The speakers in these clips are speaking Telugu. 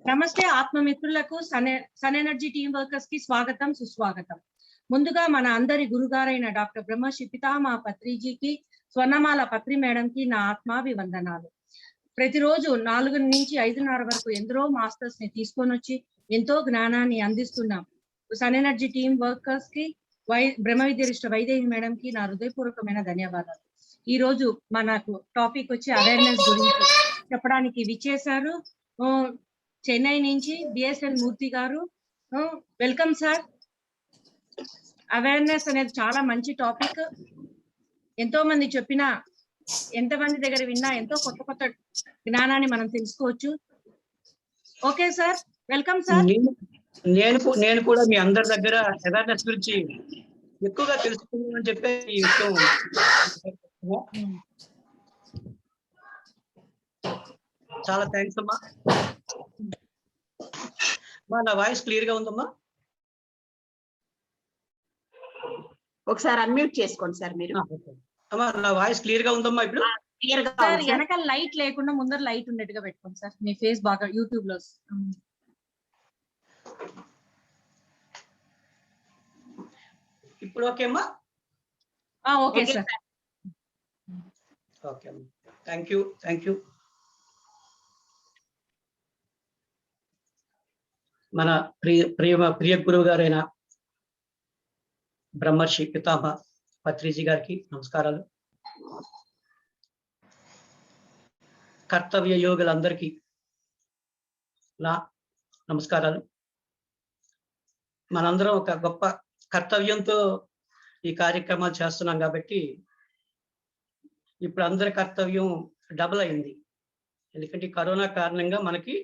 నమస్తే ఆత్మమిత్రులకు సన్ ఎనర్జీ టీమ్ వర్కర్స్ కి స్వాగతం సుస్వాగతం. ముందుగా మన అందరి గురుగారైన డాక్టర్ బ్రహ్మశ్రీ పితామహ పత్రిజీకి, స్వర్ణమాల పత్రి మేడం కి నా ఆత్మాభివందనాలు. ప్రతిరోజు 4 నుంచి 5:30 వరకు ఎందరో మాస్టర్స్ ని తీసుకొని వచ్చి ఎంతో జ్ఞానాన్ని అందిస్తున్నాం. సన్ ఎనర్జీ టీమ్ వర్కర్స్ కి, బ్రహ్మ విద్యరిష్ట వైదేహి మేడం కి నా హృదయపూర్వకమైన ధన్యవాదాలు. ఈ రోజు మనకు టాపిక్ వచ్చి అవేర్నెస్ గురించి చెప్పడానికి విచ్చేశారు చెన్నై నుంచి బిఎస్ఎన్ మూర్తి గారు. Welcome sir. అవేర్నెస్ అనేది చాలా మంచి టాపిక్. ఎంతో మంది చెప్పినా, ఎంతమంది దగ్గర విన్నా ఎంతో కొత్త కొత్త జ్ఞానాన్ని మనం తెలుసుకోవచ్చు. Okay sir, welcome sir. నేను కూడా మీ అందరి దగ్గర అవేర్నెస్ గురించి ఎక్కువగా తెలుసుకుందామని చెప్పే ఈ విషయం. చాలా థ్యాంక్స్ అమ్మా. నా వాయిస్ క్లియర్ గా ఉందమ్మా? ఒకసారి అన్మ్యూట్ చేసుకోండి సార్ మీరు. అమ్మా నా వాయిస్ క్లియర్ గా ఉందమ్మా ఇప్పుడు? సార్ వెనక లైట్ లేకుండా ముందర లైట్ ఉన్నట్టుగా పెట్టుకోండి సార్. మీ ఫేస్ బాగా యూట్యూబ్ లో. ఇప్పుడు ఓకే అమ్మా? Okay sir. ఓకే అమ్మా, థ్యాంక్ యూ. మన ప్రియ గురువు గారైన బ్రహ్మర్షి పితామహ పత్రిజీ గారికి నమస్కారాలు. కర్తవ్య యోగులందరికీ నా నమస్కారాలు. మనందరం ఒక గొప్ప కర్తవ్యంతో ఈ కార్యక్రమాలు చేస్తున్నాం కాబట్టి ఇప్పుడు అందరి కర్తవ్యం డబుల్ అయింది. ఎందుకంటే కరోనా కారణంగా మనకి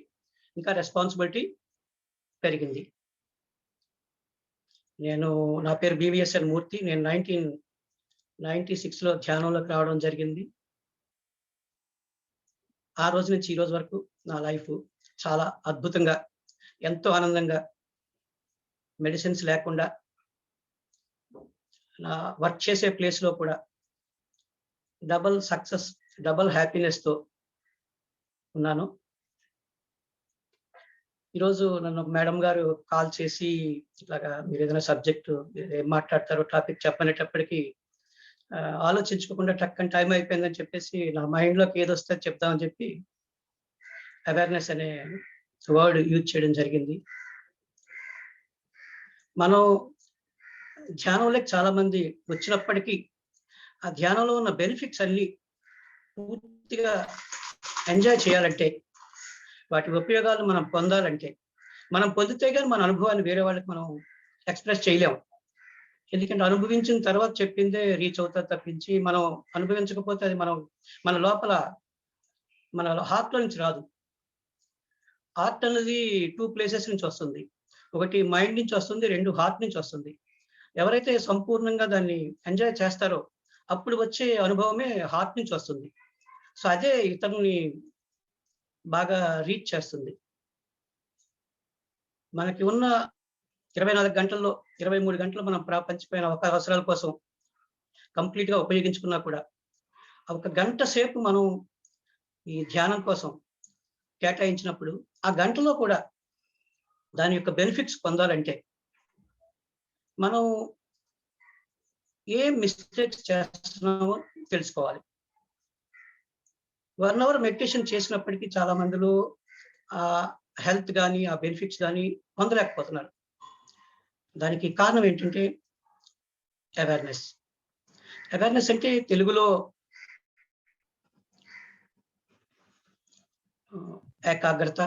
ఇంకా రెస్పాన్సిబిలిటీ పెరిగింది. నా పేరు బివిఎస్ఎన్ మూర్తి. నేను 1996లో ధ్యానంలోకి రావడం జరిగింది. ఆ రోజు నుంచి ఈ రోజు వరకు నా లైఫ్ చాలా అద్భుతంగా, ఎంతో ఆనందంగా, మెడిసిన్స్ లేకుండా నా వర్క్ చేసే ప్లేస్లో కూడా డబుల్ సక్సెస్, డబుల్ హ్యాపీనెస్తో ఉన్నాను. ఈరోజు నన్ను మేడం గారు కాల్ చేసి ఇట్లాగా మీరు ఏదైనా సబ్జెక్టు ఏం మాట్లాడతారో టాపిక్ చెప్పనేటప్పటికీ ఆలోచించుకోకుండా టక్కని టైం అయిపోయిందని చెప్పేసి నా మైండ్లోకి ఏదొస్తే చెప్తామని చెప్పి అవేర్నెస్ అనే వర్డ్ యూజ్ చేయడం జరిగింది. మనం ధ్యానంలోకి చాలా మంది వచ్చినప్పటికీ ఆ ధ్యానంలో ఉన్న బెనిఫిట్స్ అన్ని పూర్తిగా ఎంజాయ్ చేయాలంటే, వాటి ఉపయోగాలు మనం పొందాలంటే, మనం పొందితే కానీ మన అనుభవాన్ని వేరే వాళ్ళకి మనం ఎక్స్ప్రెస్ చేయలేము. ఎందుకంటే అనుభవించిన తర్వాత చెప్పిందే రీచ్ అవుతుంది తప్పించి, మనం అనుభవించకపోతే అది మన లోపల, మన హార్ట్లో నుంచి రాదు. హార్ట్ అనేది 2 ప్లేసెస్ నుంచి వస్తుంది. ఒకటి మైండ్ నుంచి వస్తుంది, 2 హార్ట్ నుంచి వస్తుంది. ఎవరైతే సంపూర్ణంగా దాన్ని ఎంజాయ్ చేస్తారో అప్పుడు వచ్చే అనుభవమే హార్ట్ నుంచి వస్తుంది. సో అదే ఇతరుని బాగా రీచ్ చేస్తుంది. మనకి ఉన్న 24 గంటల్లో 23 గంటలు మనం ప్రపంచమైన ఒక అవసరాల కోసం కంప్లీట్ గా ఉపయోగించుకున్నా కూడా 1 గంట సేపు మనం ఈ ధ్యానం కోసం కేటాయించినప్పుడు ఆ గంటలో కూడా దాని యొక్క బెనిఫిట్స్ పొందాలంటే మనం ఏ మిస్టేక్స్ చేస్తున్నామో తెలుసుకోవాలి. 1 అవర్ మెడిటేషన్ చేసినప్పటికీ చాలా మందిలో ఆ హెల్త్ కానీ ఆ బెనిఫిట్స్ కానీ పొందలేకపోతున్నారు. దానికి కారణం ఏంటంటే అవేర్నెస్. అవేర్నెస్ అంటే తెలుగులో ఏకాగ్రత,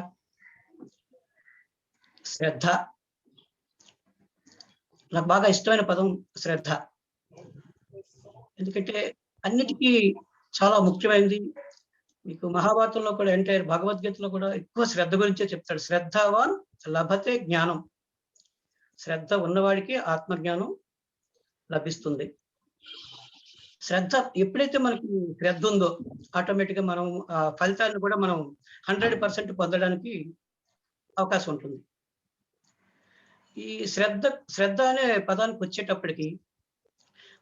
శ్రద్ధ. నాకు బాగా ఇష్టమైన పదం శ్రద్ధ. ఎందుకంటే అన్నిటికీ చాలా ముఖ్యమైనది. మీకు మహాభారతంలో కూడా, ఎంటైర్ భగవద్గీతలో కూడా ఎక్కువ శ్రద్ధ గురించే చెప్తాడు. శ్రద్ధవాన్ లభతే జ్ఞానం. శ్రద్ధ ఉన్నవాడికి ఆత్మజ్ఞానం లభిస్తుంది. శ్రద్ధ ఎప్పుడైతే మనకి శ్రద్ధ ఉందో ఆటోమేటిక్గా మనం ఆ ఫలితాన్ని కూడా మనం 100% పొందడానికి అవకాశం ఉంటుంది. ఈ శ్రద్ధ అనే పదానికి వచ్చేటప్పటికి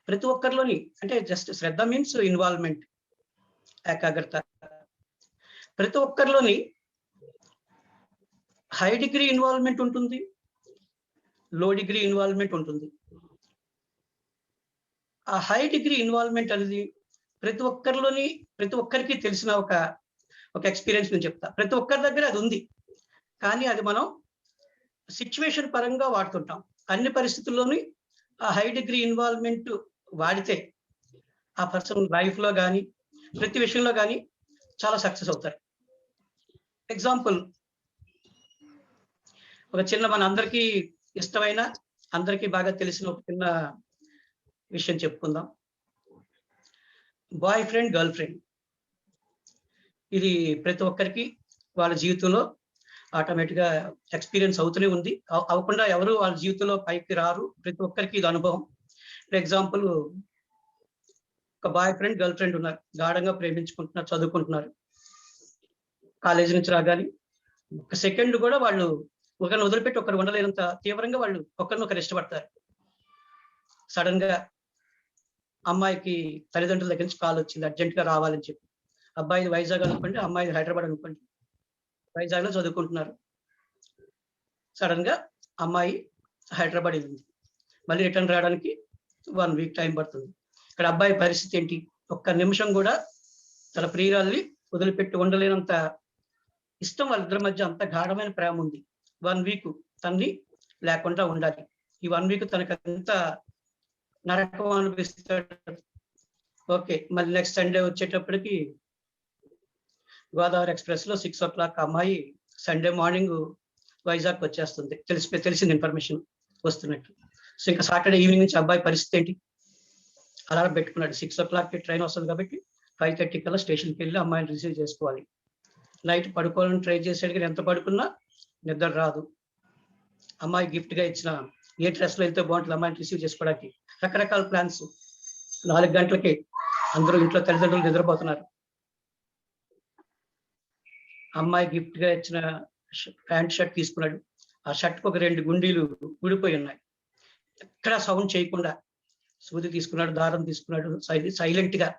ప్రతి ఒక్కరిలోని, అంటే జస్ట్ శ్రద్ధ మీన్స్ ఇన్వాల్వ్మెంట్, ఏకాగ్రత. ప్రతి ఒక్కరిలోని హై డిగ్రీ ఇన్వాల్వ్మెంట్ ఉంటుంది, లో డిగ్రీ ఇన్వాల్వ్మెంట్ ఉంటుంది. ఆ హై డిగ్రీ ఇన్వాల్వ్మెంట్ అనేది ప్రతి ఒక్కరికి తెలిసిన ఒక ఎక్స్పీరియన్స్ నేను చెప్తా. ప్రతి ఒక్కరి దగ్గర అది ఉంది, కానీ అది మనం సిచ్యువేషన్ పరంగా వాడుతుంటాం. అన్ని పరిస్థితుల్లోని ఆ హై డిగ్రీ ఇన్వాల్వ్మెంట్ వాడితే ఆ పర్సన్ లైఫ్ లో కానీ ప్రతి విషయంలో కానీ చాలా సక్సెస్ అవుతారు. ఎగ్జాంపుల్, ఒక చిన్న మన అందరికీ ఇష్టమైన, అందరికీ బాగా తెలిసిన ఒక చిన్న విషయం చెప్పుకుందాం. బాయ్ ఫ్రెండ్, గర్ల్ ఫ్రెండ్, ఇది ప్రతి ఒక్కరికి వాళ్ళ జీవితంలో ఆటోమేటిక్ గా ఎక్స్పీరియన్స్ అవుతూనే ఉంది. అవ్వకుండా ఎవరు వాళ్ళ జీవితంలో పైకి రారు. ప్రతి ఒక్కరికి ఇది అనుభవం. ఫర్ ఎగ్జాంపుల్, ఒక బాయ్ ఫ్రెండ్, గర్ల్ ఫ్రెండ్ ఉన్నారు, గాఢంగా ప్రేమించుకుంటున్నారు, చదువుకుంటున్నారు. కాలేజీ నుంచి రాగానే ఒక సెకండ్ కూడా వాళ్ళు ఒకరిని వదిలిపెట్టి ఒకరు ఉండలేనంత తీవ్రంగా వాళ్ళు ఒకరినొకరు ఇష్టపడతారు. సడన్ గా అమ్మాయికి తల్లిదండ్రుల దగ్గర నుంచి కాల్ వచ్చింది, అర్జెంట్ గా రావాలని చెప్పి. అబ్బాయిది వైజాగ్ అనుకోండి, అమ్మాయిది హైదరాబాద్ అనుకోండి. వైజాగ్ లో చదువుకుంటున్నారు. సడన్ గా అమ్మాయి హైదరాబాద్ వెళ్ళింది. మళ్ళీ రిటర్న్ రావడానికి 1 వీక్ టైం పడుతుంది. ఇక్కడ అబ్బాయి పరిస్థితి ఏంటి? ఒక్క నిమిషం కూడా తన ప్రియురాల్ని వదిలిపెట్టి ఉండలేనంత ఇష్టం, వాళ్ళిద్దరి మధ్య అంత గాఢమైన ప్రేమ ఉంది. 1 వీక్ తన్ని లేకుండా ఉండాలి. ఈ 1 వీక్ తనకు అంత నరకం అనిపిస్తాడు. ఓకే, మళ్ళీ నెక్స్ట్ సండే వచ్చేటప్పటికి గోదావరి ఎక్స్ప్రెస్ లో 6 o'clock అమ్మాయి సండే మార్నింగ్ వైజాగ్ వచ్చేస్తుంది. తెలిసింది ఇన్ఫర్మేషన్ వస్తున్నట్టు. సో ఇంకా సాటర్డే ఈవినింగ్ నుంచి అబ్బాయి పరిస్థితి ఏంటి? అలారం పెట్టుకున్నాడు, 6 o'clock ట్రైన్ వస్తుంది కాబట్టి 5:30 కల్లా స్టేషన్కి వెళ్ళి అమ్మాయిని రిసీవ్ చేసుకోవాలి. నైట్ పడుకోవాలని ట్రై చేశాడు, కానీ ఎంత పడుకున్నా నిద్ర రాదు. అమ్మాయి గిఫ్ట్ గా ఇచ్చిన ఏ డ్రెస్ లో వెళ్తే బాగుంటుంది అమ్మాయిని రిసీవ్ చేసుకోవడానికి రకరకాల ప్లాన్స్. 4 గంటలకి అందరూ ఇంట్లో తల్లిదండ్రులు నిద్రపోతున్నారు. అమ్మాయి గిఫ్ట్ గా ఇచ్చిన ప్యాంట్ షర్ట్ తీసుకున్నాడు. ఆ షర్ట్ కు ఒక 2 గుండీలు ఊడిపోయి ఉన్నాయి. ఎక్కడ సౌండ్ చేయకుండా సూది తీసుకున్నాడు, దారం తీసుకున్నాడు, సైలెంట్ గా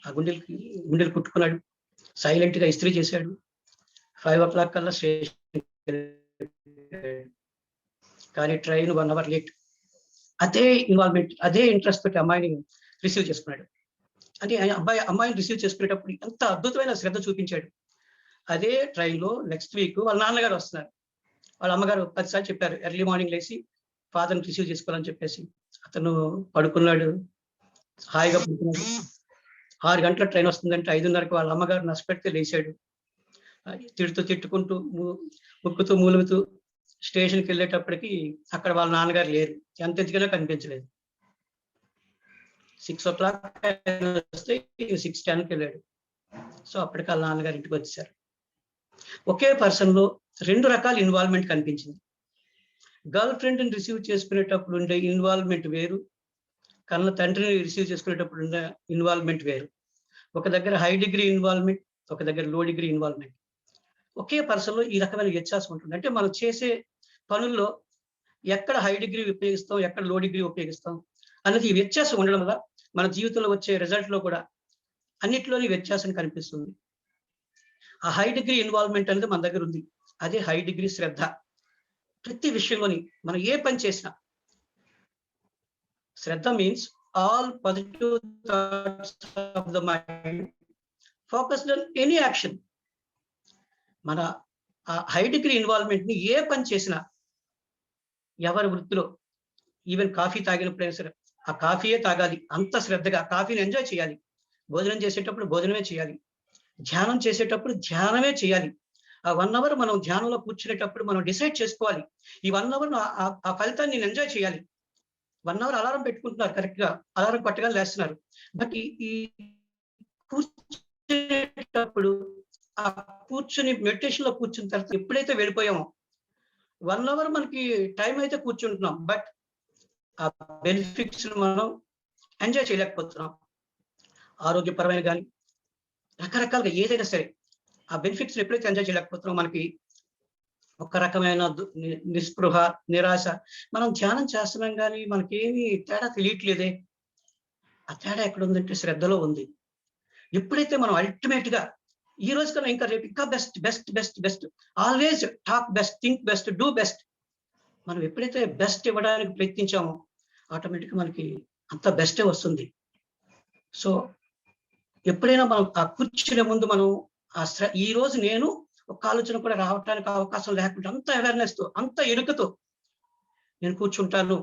ఆ గుండెలు కుట్టుకున్నాడు, సైలెంట్ గా ఇస్త్రీ చేశాడు. 5 o'clock కల్లా స్టేషన్. కానీ ట్రైన్ 1 hour లేట్. అదే ఇన్వాల్వ్మెంట్, అదే ఇంట్రెస్ట్ తోటి అమ్మాయిని రిసీవ్ చేసుకున్నాడు. అంటే అమ్మాయిని రిసీవ్ చేసుకునేటప్పుడు ఎంత అద్భుతమైన శ్రద్ధ చూపించాడు. అదే ట్రైన్ లో నెక్స్ట్ వీక్ వాళ్ళ నాన్నగారు వస్తున్నారు. వాళ్ళ అమ్మగారు 10 సార్లు చెప్పారు ఎర్లీ మార్నింగ్ లేచి ఫాదర్ని రిసీవ్ చేసుకోవాలని చెప్పేసి. అతను పడుకున్నాడు, హాయిగా పడుకున్నాడు. 6 గంటల ట్రైన్ వస్తుందంటే 5:30కి వాళ్ళ అమ్మగారు నష్టపెడితే లేచాడు. తిట్టుకుంటూ ముక్కుతూ మూలుగుతూ స్టేషన్కి వెళ్ళేటప్పటికి అక్కడ వాళ్ళ నాన్నగారు లేరు. ఎంత ఎదిగినా కనిపించలేదు. 6 o'clock వస్తే 6:10కి వెళ్ళాడు. సో అప్పటికి వాళ్ళ నాన్నగారు ఇంటికి వచ్చేసారు. ఒకే పర్సన్ లో 2 రకాల ఇన్వాల్వ్మెంట్ కనిపించింది. గర్ల్ ఫ్రెండ్ ని రిసీవ్ చేసుకునేటప్పుడు ఉండే ఇన్వాల్వ్మెంట్ వేరు, కన్న తండ్రిని రిసీవ్ చేసుకునేటప్పుడు ఉండే ఇన్వాల్వ్మెంట్ వేరు. ఒక దగ్గర హై డిగ్రీ ఇన్వాల్వ్మెంట్, ఒక దగ్గర లో డిగ్రీ ఇన్వాల్వ్మెంట్. ఒకే పర్సన్ లో ఈ రకమైన వ్యత్యాసం ఉంటుంది. అంటే మనం చేసే పనుల్లో ఎక్కడ హై డిగ్రీ ఉపయోగిస్తాం, ఎక్కడ లో డిగ్రీ ఉపయోగిస్తాం అన్నది ఈ వ్యత్యాసం ఉండడం వల్ల మన జీవితంలో వచ్చే రిజల్ట్ లో కూడా అన్నిట్లోని వ్యత్యాసం కనిపిస్తుంది. ఆ హై డిగ్రీ ఇన్వాల్వ్మెంట్ అనేది మన దగ్గర ఉంది. అదే హై డిగ్రీ శ్రద్ధ. ప్రతి విషయంలోని మనం ఏ పని చేసినా శ్రద్ధ means all positive thoughts of the mind focused on any action. మన ఆ హై డిగ్రీ ఇన్వాల్వ్మెంట్ ని ఏ పని చేసినా, ఎవరి వృత్తిలో, ఈవెన్ కాఫీ తాగినప్పుడైనా సరే ఆ కాఫీయే తాగాలి, అంత శ్రద్ధగా కాఫీని ఎంజాయ్ చేయాలి. భోజనం చేసేటప్పుడు భోజనమే చేయాలి, ధ్యానం చేసేటప్పుడు ధ్యానమే చేయాలి. ఆ 1 hour మనం ధ్యానంలో కూర్చునేటప్పుడు మనం డిసైడ్ చేసుకోవాలి, ఈ 1 hour ఆ ఫలితాన్ని నేను ఎంజాయ్ చేయాలి. 1 hour అలారం పెట్టుకుంటున్నారు, కరెక్ట్ గా అలారం కొట్టగా లేస్తున్నారు. బట్ ఈ కూర్చునేటప్పుడు ఆ కూర్చుని మెడిటేషన్ లో కూర్చున్న తర్వాత ఎప్పుడైతే వెళ్ళిపోయామో 1 hour మనకి టైం అయితే కూర్చుంటున్నాం, బట్ ఆ బెనిఫిట్స్ మనం ఎంజాయ్ చేయలేకపోతున్నాం. ఆరోగ్యపరమైన కానీ రకరకాలుగా ఏదైనా సరే ఆ బెనిఫిట్స్ ఎప్పుడైతే ఎంజాయ్ చేయలేకపోతున్నాం, మనకి ఒక రకమైన నిస్పృహ, నిరాశ. మనం ధ్యానం చేస్తున్నాం కానీ మనకేమీ తేడా తెలియట్లేదే. ఆ తేడా ఎక్కడ ఉందంటే శ్రద్ధలో ఉంది. ఎప్పుడైతే మనం అల్టిమేట్ గా ఈ రోజు కన్నా ఇంకా రేపు ఇంకా best best best best. Always talk best, think best, do best. మనం ఎప్పుడైతే బెస్ట్ ఇవ్వడానికి ప్రయత్నించామో ఆటోమేటిక్గా మనకి అంత బెస్టే వస్తుంది. సో ఎప్పుడైనా మనం ఆ కూర్చునే ముందు మనం ఈ రోజు నేను ఒక ఆలోచన కూడా రావటానికి అవకాశం లేకుండా అంత అవేర్నెస్ తో, అంత ఎరుకతో నేను కూర్చుంటాను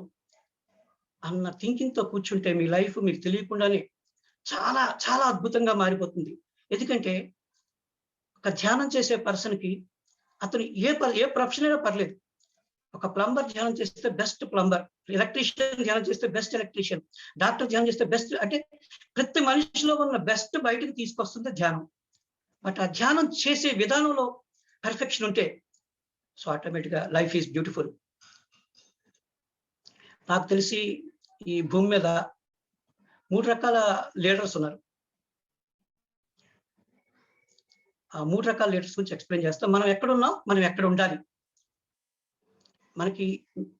అన్న థింకింగ్ తో కూర్చుంటే మీ లైఫ్ మీకు తెలియకుండానే చాలా చాలా అద్భుతంగా మారిపోతుంది. ఎందుకంటే ఒక ధ్యానం చేసే పర్సన్ కి అతను ఏ ప్రొఫెషన్ అయినా పర్లేదు. ఒక ప్లంబర్ ధ్యానం చేస్తే బెస్ట్ ప్లంబర్, ఎలక్ట్రీషియన్ ధ్యానం చేస్తే బెస్ట్ ఎలక్ట్రీషియన్, డాక్టర్ ధ్యానం చేస్తే బెస్ట్. అంటే ప్రతి మనిషిలో ఉన్న బెస్ట్ బయటకు తీసుకొస్తుంది ధ్యానం. బట్ ఆ ధ్యానం చేసే విధానంలో పర్ఫెక్షన్ ఉంటే సో ఆటోమేటిక్గా లైఫ్ ఈజ్ బ్యూటిఫుల్. నాకు తెలిసి ఈ భూమి మీద 3 రకాల లీడర్స్ ఉన్నారు. ఆ 3 రకాల లీడర్స్ గురించి ఎక్స్ప్లెయిన్ చేస్తాం. మనం ఎక్కడ ఉన్నాం, మనం ఎక్కడ ఉండాలి. మనకి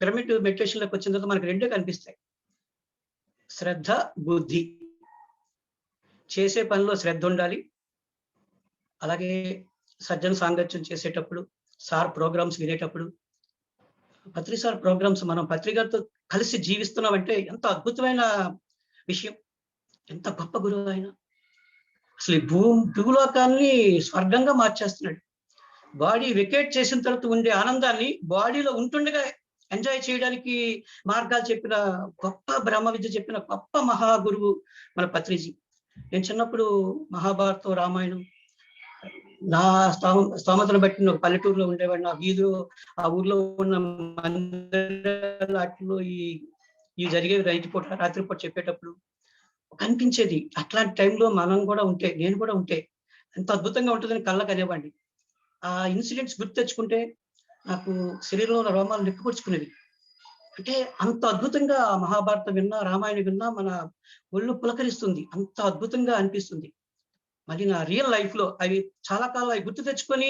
పిరమిడ్ మెడిటేషన్లోకి వచ్చిన తర్వాత మనకి 2 కనిపిస్తాయి, శ్రద్ధ, బుద్ధి. చేసే పనిలో శ్రద్ధ ఉండాలి. అలాగే సజ్జన సాంగత్యం చేసేటప్పుడు, సార్ ప్రోగ్రామ్స్ వినేటప్పుడు, పత్రి సార్ ప్రోగ్రామ్స్ మనం పత్రికతో కలిసి జీవిస్తున్నామంటే ఎంత అద్భుతమైన విషయం, ఎంత గొప్ప గురువు ఆయన. అసలు ఈ భూలోకాన్ని స్వర్గంగా మార్చేస్తున్నాడు. బాడీ వెకేట్ చేసిన తర్వాత ఉండే ఆనందాన్ని బాడీలో ఉంటుండగా ఎంజాయ్ చేయడానికి మార్గాలు చెప్పిన గొప్ప బ్రహ్మ విద్య చెప్పిన గొప్ప మహాగురువు మన పత్రిజీ. నేను చిన్నప్పుడు మహాభారతం, రామాయణం నా స్తోమతను బట్టి ఒక పల్లెటూరులో ఉండేవాడు. నా వీధిలో ఆ ఊర్లో ఉన్న మందిరాల్లో ఈ జరిగే రాత్రిపూట చెప్పేటప్పుడు కనిపించేది. అట్లాంటి టైంలో మనం కూడా ఉంటే, నేను కూడా ఉంటే ఎంత అద్భుతంగా ఉంటుందని కళ్ళకు అనేవాడిని. ఆ ఇన్సిడెంట్స్ గుర్తు తెచ్చుకుంటే నాకు శరీరంలో ఉన్న రోమాలు నిప్పుకొచ్చుకునేవి. అంటే అంత అద్భుతంగా మహాభారతం విన్నా, రామాయణం విన్నా మన ఒళ్ళు పులకరిస్తుంది, అంత అద్భుతంగా అనిపిస్తుంది. మళ్ళీ నా రియల్ లైఫ్ లో అవి చాలా కాలం అవి గుర్తు తెచ్చుకొని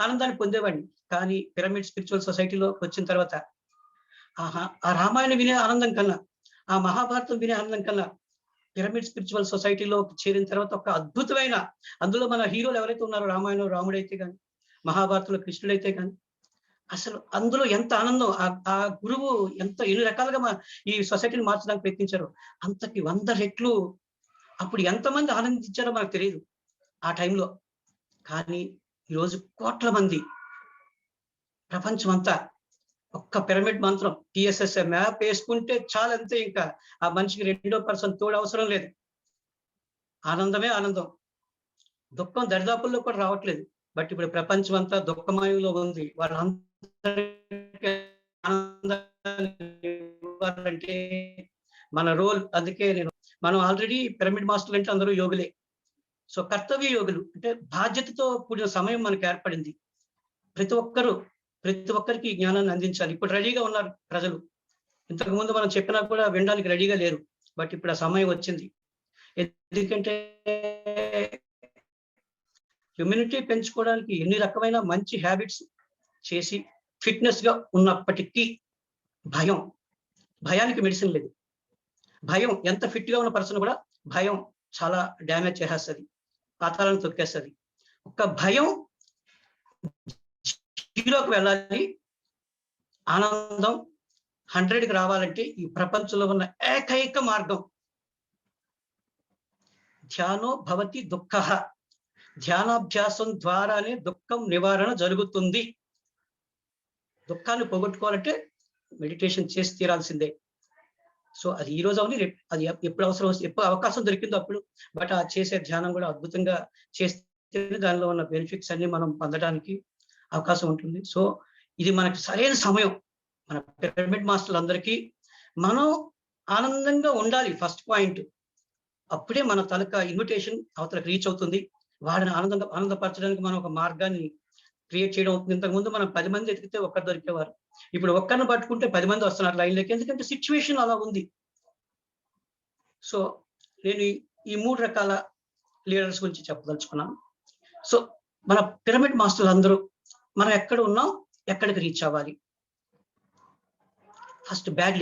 ఆనందాన్ని పొందేవాడిని. కానీ పిరమిడ్ స్పిరిచువల్ సొసైటీలో వచ్చిన తర్వాత ఆ రామాయణం వినే ఆనందం కన్నా, ఆ మహాభారతం వినే ఆనందం కన్నా పిరమిడ్ స్పిరిచువల్ సొసైటీలో చేరిన తర్వాత ఒక అద్భుతమైన, అందులో మన హీరోలు ఎవరైతే ఉన్నారో రామాయణం రాముడైతే కానీ, మహాభారతంలో కృష్ణుడైతే కానీ, అసలు అందులో ఎంత ఆనందం. ఆ గురువు ఎన్ని రకాలుగా ఈ సొసైటీని మార్చడానికి ప్రయత్నించారో అంతకి 100 రెట్లు. అప్పుడు ఎంతమంది ఆనందించారో మనకు తెలియదు ఆ టైంలో. కానీ ఈరోజు కోట్ల మంది ప్రపంచం అంతా ఒక్క పిరమిడ్ మంత్రం TSSA మ్యాప్ వేసుకుంటే చాలంతే. ఇంకా ఆ మనిషికి 2వ పర్సన్ తోడు అవసరం లేదు. ఆనందమే ఆనందం. దుఃఖం దరిదాపుల్లో కూడా రావట్లేదు. బట్ ఇప్పుడు ప్రపంచం అంతా దుఃఖమయంలో ఉంది. వాళ్ళందరికీ ఆనందాన్ని ఇవ్వాలంటే మన రోల్. అందుకే మనం ఆల్రెడీ పిరమిడ్ మాస్టర్లు అంటే అందరూ యోగులే. సో కర్తవ్య యోగులు అంటే బాధ్యతతో కూడిన సమయం మనకు ఏర్పడింది. ప్రతి ఒక్కరికి ఈ జ్ఞానాన్ని అందించాలి. ఇప్పుడు రెడీగా ఉన్నారు ప్రజలు. ఇంతకు ముందు మనం చెప్పినా కూడా వినడానికి రెడీగా లేరు. బట్ ఇప్పుడు ఆ సమయం వచ్చింది. ఎందుకంటే ఇమ్యూనిటీ పెంచుకోవడానికి ఎన్ని రకమైన మంచి హ్యాబిట్స్ చేసి ఫిట్నెస్ గా ఉన్నప్పటికీ భయానికి మెడిసిన్ లేదు. భయం ఎంత ఫిట్ గా ఉన్న పర్సన్ కూడా భయం చాలా డ్యామేజ్ చేసేస్తుంది, పాతాలను తొక్కేస్తుంది. ఒక భయం 0కి వెళ్ళాలి, ఆనందం 100కి రావాలంటే ఈ ప్రపంచంలో ఉన్న ఏకైక మార్గం ధ్యానో భవతి దుఃఖ. ధ్యానాభ్యాసం ద్వారానే దుఃఖం నివారణ జరుగుతుంది. దుఃఖాన్ని పోగొట్టుకోవాలంటే మెడిటేషన్ చేసి తీరాల్సిందే. సో అది ఈ రోజు అవుని, అది ఎప్పుడు అవసరం వస్తే, ఎప్పుడు అవకాశం దొరికిందో అప్పుడు. బట్ ఆ చేసే ధ్యానం కూడా అద్భుతంగా చేస్తే దానిలో ఉన్న బెనిఫిట్స్ అన్ని మనం పొందడానికి అవకాశం ఉంటుంది. సో ఇది మనకి సరైన సమయం. మన పిరమిడ్ మాస్టర్లు అందరికీ మనం ఆనందంగా ఉండాలి ఫస్ట్ పాయింట్. అప్పుడే మన తలక ఇన్విటేషన్ అవతలకు రీచ్ అవుతుంది. వాడిని ఆనందపరచడానికి మనం ఒక మార్గాన్ని క్రియేట్ చేయడం అవుతుంది. ఇంతకుముందు మనం 10 మంది ఎతికితే ఒక్కరు దొరికేవారు. ఇప్పుడు ఒక్కరిని పట్టుకుంటే 10 మంది వస్తున్నారు లైన్లోకి. ఎందుకంటే సిచ్యువేషన్ అలా ఉంది. సో నేను ఈ 3 రకాల లీడర్స్ గురించి చెప్పదలుచుకున్నాను. సో మన పిరమిడ్ మాస్టర్లు అందరూ మనం ఎక్కడ ఉన్నాం, ఎక్కడికి రీచ్ అవ్వాలి. ఫస్ట్ బ్యాడ్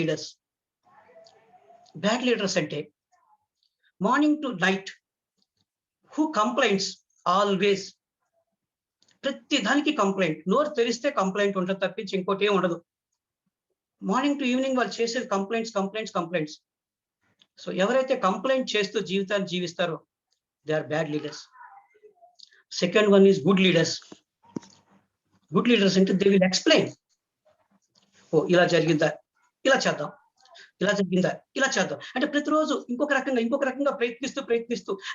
లీడర్స్ అంటే morning to night, who complaints always, ప్రతి దానికి కంప్లైంట్, నోరు తెరిస్తే కంప్లైంట్ ఉంటుంది తప్పించి ఇంకోటి ఏం ఉండదు. మార్నింగ్ టు ఈవినింగ్ వాళ్ళు చేసేది కంప్లైంట్స్. సో ఎవరైతే కంప్లైంట్ చేస్తూ జీవితాన్ని జీవిస్తారో they are bad leaders. Second one is good leaders. Good leaders అంటే దే విల్ ఎక్స్ప్లెయిన్. ఓ ఇలా జరిగిందా, ఇలా చేద్దాం, ఇలా జరిగిందా, ఇలా చేద్దాం అంటే ప్రతిరోజు ఇంకొక రకంగా ప్రయత్నిస్తూ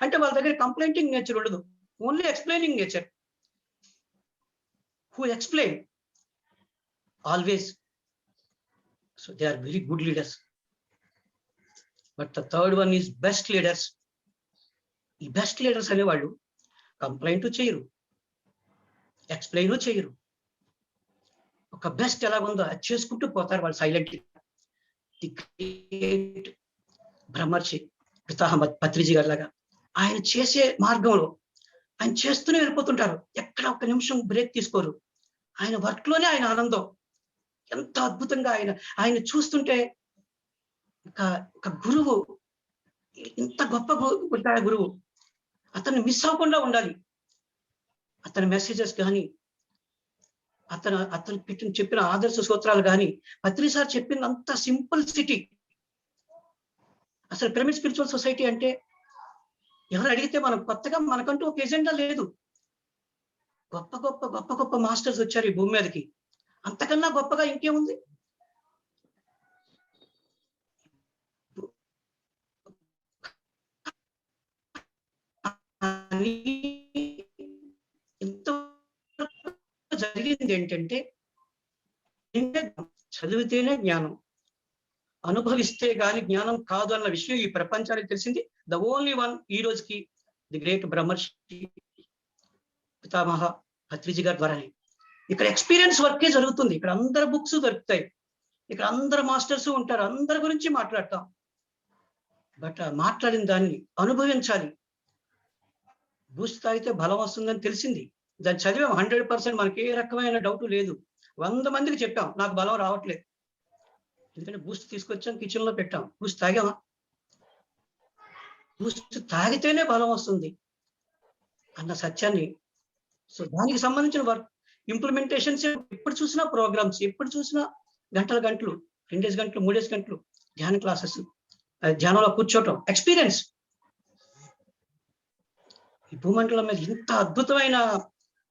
అంటే వాళ్ళ దగ్గర కంప్లైంటింగ్ నేచర్ ఉండదు, only explaining nature. Who explain always. So they are very good leaders. But the third one is best leaders. ఈ బెస్ట్ లీడర్స్ అనేవాళ్ళు కంప్లైంట్ చేయరు, ఎక్స్ప్లెయిన్ చేయరు. ఒక బెస్ట్ ఎలాగుందో అది చేసుకుంటూ పోతారు వాళ్ళు సైలెంట్. ది గ్రేట్ బ్రహ్మర్షి పితామహ పత్రిజీ గారి లాగా ఆయన చేసే మార్గంలో ఆయన చేస్తూనే వెళ్ళిపోతుంటారు. ఎక్కడ ఒక నిమిషం బ్రేక్ తీసుకోరు. ఆయన వర్క్ లోనే ఆయన ఆనందం. ఎంత అద్భుతంగా ఆయన చూస్తుంటే ఒక గురువు, ఇంత గొప్ప గురువు అతన్ని మిస్ అవ్వకుండా ఉండాలి. అతని మెసేజెస్ కానీ, అతను చెప్పిన ఆదర్శ సూత్రాలు కానీ, పత్రి సార్ చెప్పింది అంత సింప్లిసిటీ. అసలు పిరమిడ్ స్పిరిచువల్ సొసైటీ అంటే ఎవరు అడిగితే మనం కొత్తగా మనకంటూ ఒక ఎజెండా లేదు. గొప్ప మాస్టర్స్ వచ్చారు ఈ భూమి మీదకి. అంతకన్నా గొప్పగా ఇంకేముంది? ఇంత జరిగింది ఏంటంటే చదివితేనే జ్ఞానం, అనుభవిస్తే గాని జ్ఞానం కాదు అన్న విషయం ఈ ప్రపంచానికి తెలిసింది. ద ఓన్లీ వన్ ఈ రోజుకి ది గ్రేట్ బ్రహ్మర్షి పితామహ పత్రిజీ గారి ద్వారానే. ఇక్కడ ఎక్స్పీరియన్స్ వర్కే జరుగుతుంది. ఇక్కడ అందరు బుక్స్ దొరుకుతాయి, ఇక్కడ అందరు మాస్టర్స్ ఉంటారు, అందరి గురించి మాట్లాడతాం. బట్ మాట్లాడిన దాన్ని అనుభవించాలి. బూస్ట్ తాగితే బలం వస్తుందని తెలిసింది, దాన్ని చదివాం 100%. మనకి ఏ రకమైన డౌట్ లేదు. 100 మందికి చెప్పాం నాకు బలం రావట్లేదు, ఎందుకంటే బూస్ట్ తీసుకొచ్చాం, కిచెన్ లో పెట్టాం. బూస్ట్ తాగామా? బూస్ట్ తాగితేనే బలం వస్తుంది అన్న సత్యాన్ని. సో దానికి సంబంధించిన వర్క్ ఇంప్లిమెంటేషన్స్ ఎప్పుడు చూసినా ప్రోగ్రామ్స్, ఎప్పుడు చూసినా గంటలు 2 గంటలు 3 గంటలు ధ్యాన క్లాసెస్, ధ్యానంలో కూర్చోవటం, ఎక్స్పీరియన్స్. ఈ భూమండలం మీద ఇంత అద్భుతమైన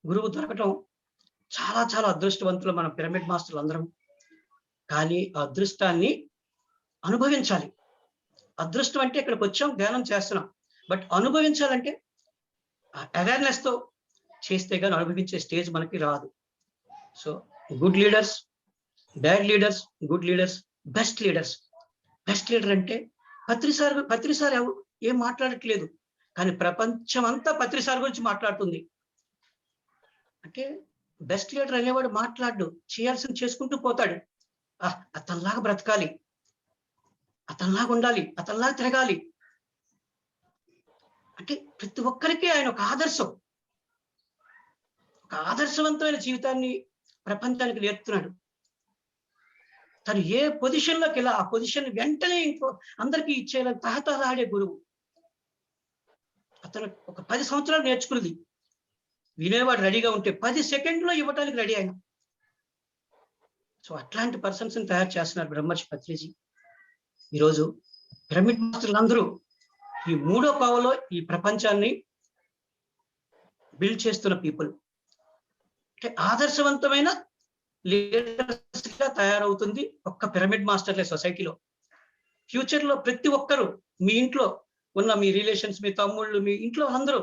గురువు దొరకటం చాలా చాలా అదృష్టవంతులు మన పిరమిడ్ మాస్టర్లు అందరం. కానీ ఆ అదృష్టాన్ని అనుభవించాలి. అదృష్టం అంటే ఇక్కడికి వచ్చాం, ధ్యానం చేస్తున్నాం, బట్ అనుభవించాలంటే అవేర్నెస్ తో చేస్తే కానీ అనుభవించే స్టేజ్ మనకి రాదు. So good leaders, bad leaders, good leaders, best leaders. Best leader అంటే పత్రి సార్ ఏం మాట్లాడట్లేదు, కానీ ప్రపంచం అంతా పత్రి సార్ గురించి మాట్లాడుతుంది. అంటే బెస్ట్ లీడర్ అనేవాడు మాట్లాడు, చేయాల్సింది చేసుకుంటూ పోతాడు. అతనిలాగా బ్రతకాలి, అతనిలాగా ఉండాలి, అతనిలాగా తిరగాలి అంటే ప్రతి ఒక్కరికి ఆయన ఒక ఆదర్శం, ఒక ఆదర్శవంతమైన జీవితాన్ని ప్రపంచానికి నేర్పుతున్నాడు. తను ఏ పొజిషన్లోకి వెళ్ళా ఆ పొజిషన్ వెంటనే ఇంకో అందరికీ ఇచ్చేయాలని తహతహలాడే గురువు. అతను ఒక 10 సంవత్సరాలు నేర్చుకున్నది వినేవాడు రెడీగా ఉంటే 10 సెకండ్లో ఇవ్వటానికి రెడీ అయినా. సో అట్లాంటి పర్సన్స్ ని తయారు చేస్తున్నారు బ్రహ్మర్షి పత్రిజీ. ఈరోజు పిరమిడ్ మాస్టర్లు అందరూ ఈ 3వ పావలో ఈ ప్రపంచాన్ని బిల్డ్ చేస్తున్న పీపుల్. అంటే ఆదర్శవంతమైన లీడర్స్ గా తయారవుతుంది ఒక్క పిరమిడ్ మాస్టర్లే సొసైటీలో. ఫ్యూచర్ లో ప్రతి ఒక్కరు మీ ఇంట్లో ఉన్న మీ రిలేషన్స్, మీ తమ్ముళ్ళు, మీ ఇంట్లో అందరూ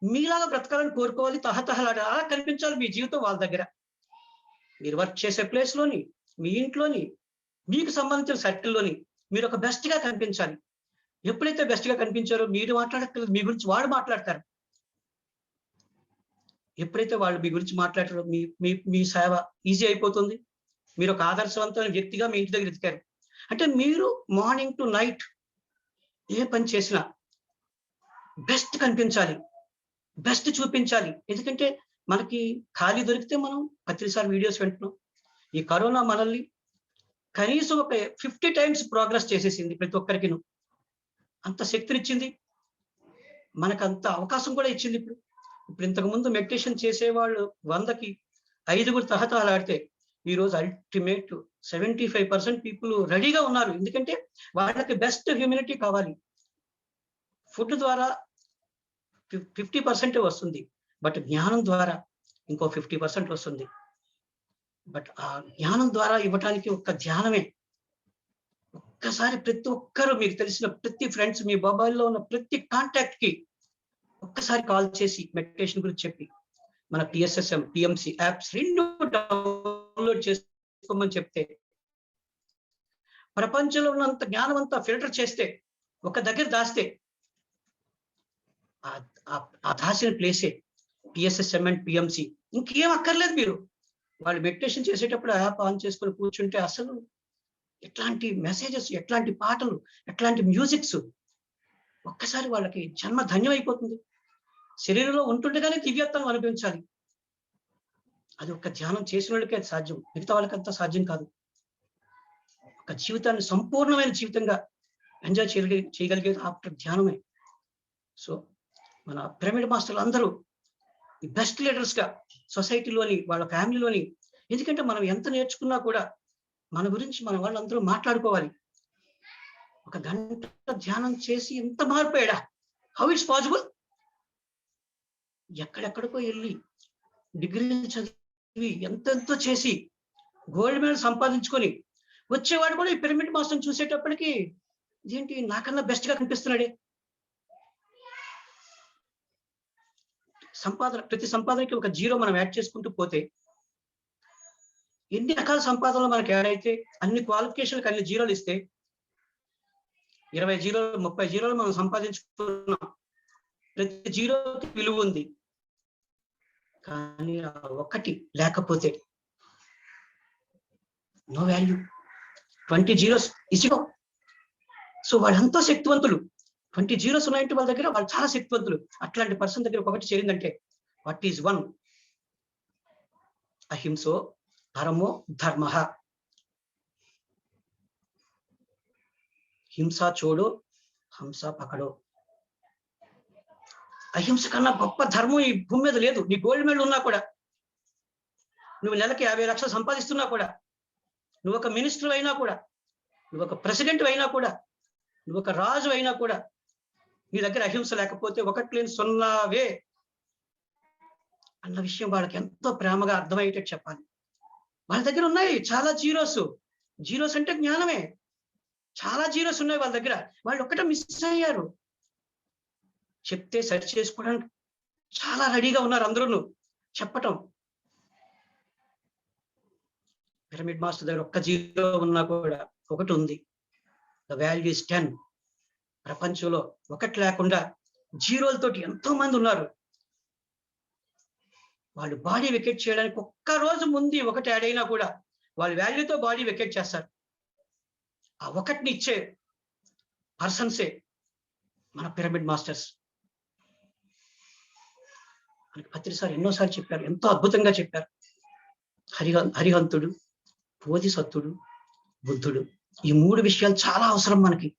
మీలాగా బ్రతకాలని కోరుకోవాలి, తహతహలాడ అలా కనిపించాలి మీ జీవితం వాళ్ళ దగ్గర. మీరు వర్క్ చేసే ప్లేస్ లోని, మీ ఇంట్లోని, మీకు సంబంధించిన సర్కిల్లోని మీరు ఒక బెస్ట్ గా కనిపించాలి. ఎప్పుడైతే బెస్ట్ గా కనిపించారో మీరు మాట్లాడక్కర్లేదు, మీ గురించి వాడు మాట్లాడతారు. ఎప్పుడైతే వాళ్ళు మీ గురించి మాట్లాడారో మీ సేవ ఈజీ అయిపోతుంది. మీరు ఒక ఆదర్శవంతమైన వ్యక్తిగా మీ ఇంటి దగ్గర ఎదిగారు అంటే మీరు మార్నింగ్ టు నైట్ ఏ పని చేసినా బెస్ట్ కనిపించాలి, బెస్ట్ చూపించాలి. ఎందుకంటే మనకి ఖాళీ దొరికితే మనం పత్రిసారి వీడియోస్ వింటున్నాం. ఈ కరోనా మనల్ని కనీసం ఒక 50 times ప్రోగ్రెస్ చేసేసింది. ప్రతి ఒక్కరికి అంత శక్తినిచ్చింది, మనకు అంత అవకాశం కూడా ఇచ్చింది. ఇప్పుడు ఇప్పుడు ఇంతకు ముందు మెడిటేషన్ చేసేవాళ్ళు 100కి 5గురు తహతహలాడితే ఈ రోజు అల్టిమేట్ 75% పీపుల్ రెడీగా ఉన్నారు. ఎందుకంటే వాళ్ళకి బెస్ట్ హ్యూమినిటీ కావాలి. ఫుడ్ ద్వారా 50% వస్తుంది, బట్ జ్ఞానం ద్వారా ఇంకో 50% వస్తుంది. బట్ ఆ జ్ఞానం ద్వారా ఇవ్వటానికి ఒక్క ధ్యానమే. ఒక్కసారి ప్రతి ఒక్కరు మీకు తెలిసిన ప్రతి ఫ్రెండ్స్, మీ మొబైల్లో ఉన్న ప్రతి కాంటాక్ట్ కి ఒక్కసారి కాల్ చేసి మెడిటేషన్ గురించి చెప్పి మన PSSM PMC యాప్స్ 2 డౌన్లోడ్ చేసుకోమని చెప్తే ప్రపంచంలో ఉన్నంత జ్ఞానం అంతా ఫిల్టర్ చేస్తే ఒక దగ్గర దాస్తే ఆ దాచిన ప్లేసే PSSM అండ్ PMC. ఇంకేం అక్కర్లేదు. మీరు వాళ్ళు మెడిటేషన్ చేసేటప్పుడు యాప్ ఆన్ చేసుకొని కూర్చుంటే అసలు ఎట్లాంటి మెసేజెస్, ఎట్లాంటి పాటలు, ఎట్లాంటి మ్యూజిక్స్, ఒక్కసారి వాళ్ళకి జన్మ ధన్యం అయిపోతుంది. శరీరంలో ఉంటుండగానే దివ్యత్వం అనిపించాలి. అది ఒక ధ్యానం చేసిన వాళ్ళకే అది సాధ్యం, మిగతా వాళ్ళకంతా సాధ్యం కాదు. ఒక జీవితాన్ని సంపూర్ణమైన జీవితంగా ఎంజాయ్ చేయగలిగేది ఆఫ్టర్ ధ్యానమే. సో మన పిరమిడ్ మాస్టర్లు అందరూ బెస్ట్ లీడర్స్ గా సొసైటీలోని, వాళ్ళ ఫ్యామిలీలోని, ఎందుకంటే మనం ఎంత నేర్చుకున్నా కూడా మన గురించి మన వాళ్ళందరూ మాట్లాడుకోవాలి. ఒక గంట ధ్యానం చేసి ఎంత మారిపోయాడా, హౌ ఇట్స్ పాసిబుల్? ఎక్కడెక్కడికో వెళ్ళి డిగ్రీలు చదివి ఎంతెంతో చేసి గోల్డ్ మెడల్ సంపాదించుకొని వచ్చేవాడు కూడా ఈ పిరమిడ్ మాస్టర్ని చూసేటప్పటికి ఇదేంటి నాకన్నా బెస్ట్ గా కనిపిస్తున్నాడే. ప్రతి సంపాదనకి ఒక జీరో మనం యాడ్ చేసుకుంటూ పోతే ఎన్ని రకాల సంపాదనలు మనకి యాడ్ అయితే, అన్ని క్వాలిఫికేషన్లకు అన్ని జీరోలు ఇస్తే 20 జీరోలు 30 జీరోలు మనం సంపాదించుకున్నాం. ప్రతి జీరోకి విలువ ఉంది, కానీ ఒకటి లేకపోతే నో వాల్యూ. 20 జీరోస్ ఇసిగో. సో వాళ్ళంతా శక్తివంతులు. 20 జీరోస్ ఉన్నాయంటే వాళ్ళ దగ్గర వాళ్ళు చాలా శక్తివంతులు. అట్లాంటి పర్సన్ దగ్గర ఒకటి చేరిందంటే వాట్ ఈజ్ 1? అహింసో పరమో ధర్మ. హింస చూడో, హంస పకడో. అహింస కన్నా గొప్ప ధర్మం ఈ భూమి మీద లేదు. నీ గోల్డ్ మెడల్ ఉన్నా కూడా, నువ్వు నెలకి 50 లక్షలు సంపాదిస్తున్నా కూడా, నువ్వు ఒక మినిస్టర్ అయినా కూడా, నువ్వు ఒక ప్రెసిడెంట్ అయినా కూడా, నువ్వు ఒక రాజు అయినా కూడా, నీ దగ్గర అహింస లేకపోతే ఒకటి లేని సున్నావే అన్న విషయం వాళ్ళకి ఎంతో ప్రేమగా అర్థమయ్యేటట్టు చెప్పాలి. వాళ్ళ దగ్గర ఉన్నాయి చాలా జీరోస్. జీరోస్ అంటే జ్ఞానమే. చాలా జీరోస్ ఉన్నాయి వాళ్ళ దగ్గర. వాళ్ళు ఒక్కటే మిస్ అయ్యారు. చెప్తే సరి చేసుకోవడానికి చాలా రెడీగా ఉన్నారు అందరూ చెప్పటం. పిరమిడ్ మాస్టర్ దగ్గర ఒక్క జీరో ఉన్నా కూడా ఒకటి ఉంది. The value is 10. ప్రపంచంలో ఒకటి లేకుండా జీరోలతోటి ఎంతో మంది ఉన్నారు. వాళ్ళు బాడీ వెకేట్ చేయడానికి ఒక్క రోజు ముందు ఒకటి యాడ్ అయినా కూడా వాళ్ళ వాల్యూతో బాడీ వెకేట్ చేస్తారు. ఆ ఒకటిని ఇచ్చే పర్సన్సే మన పిరమిడ్ మాస్టర్స్. మనకి పత్రిసారి ఎన్నోసార్లు చెప్పారు, ఎంతో అద్భుతంగా చెప్పారు. హరిహంతుడు, బోధిసత్తుడు, బుద్ధుడు, ఈ 3 విషయాలు చాలా అవసరం మనకి.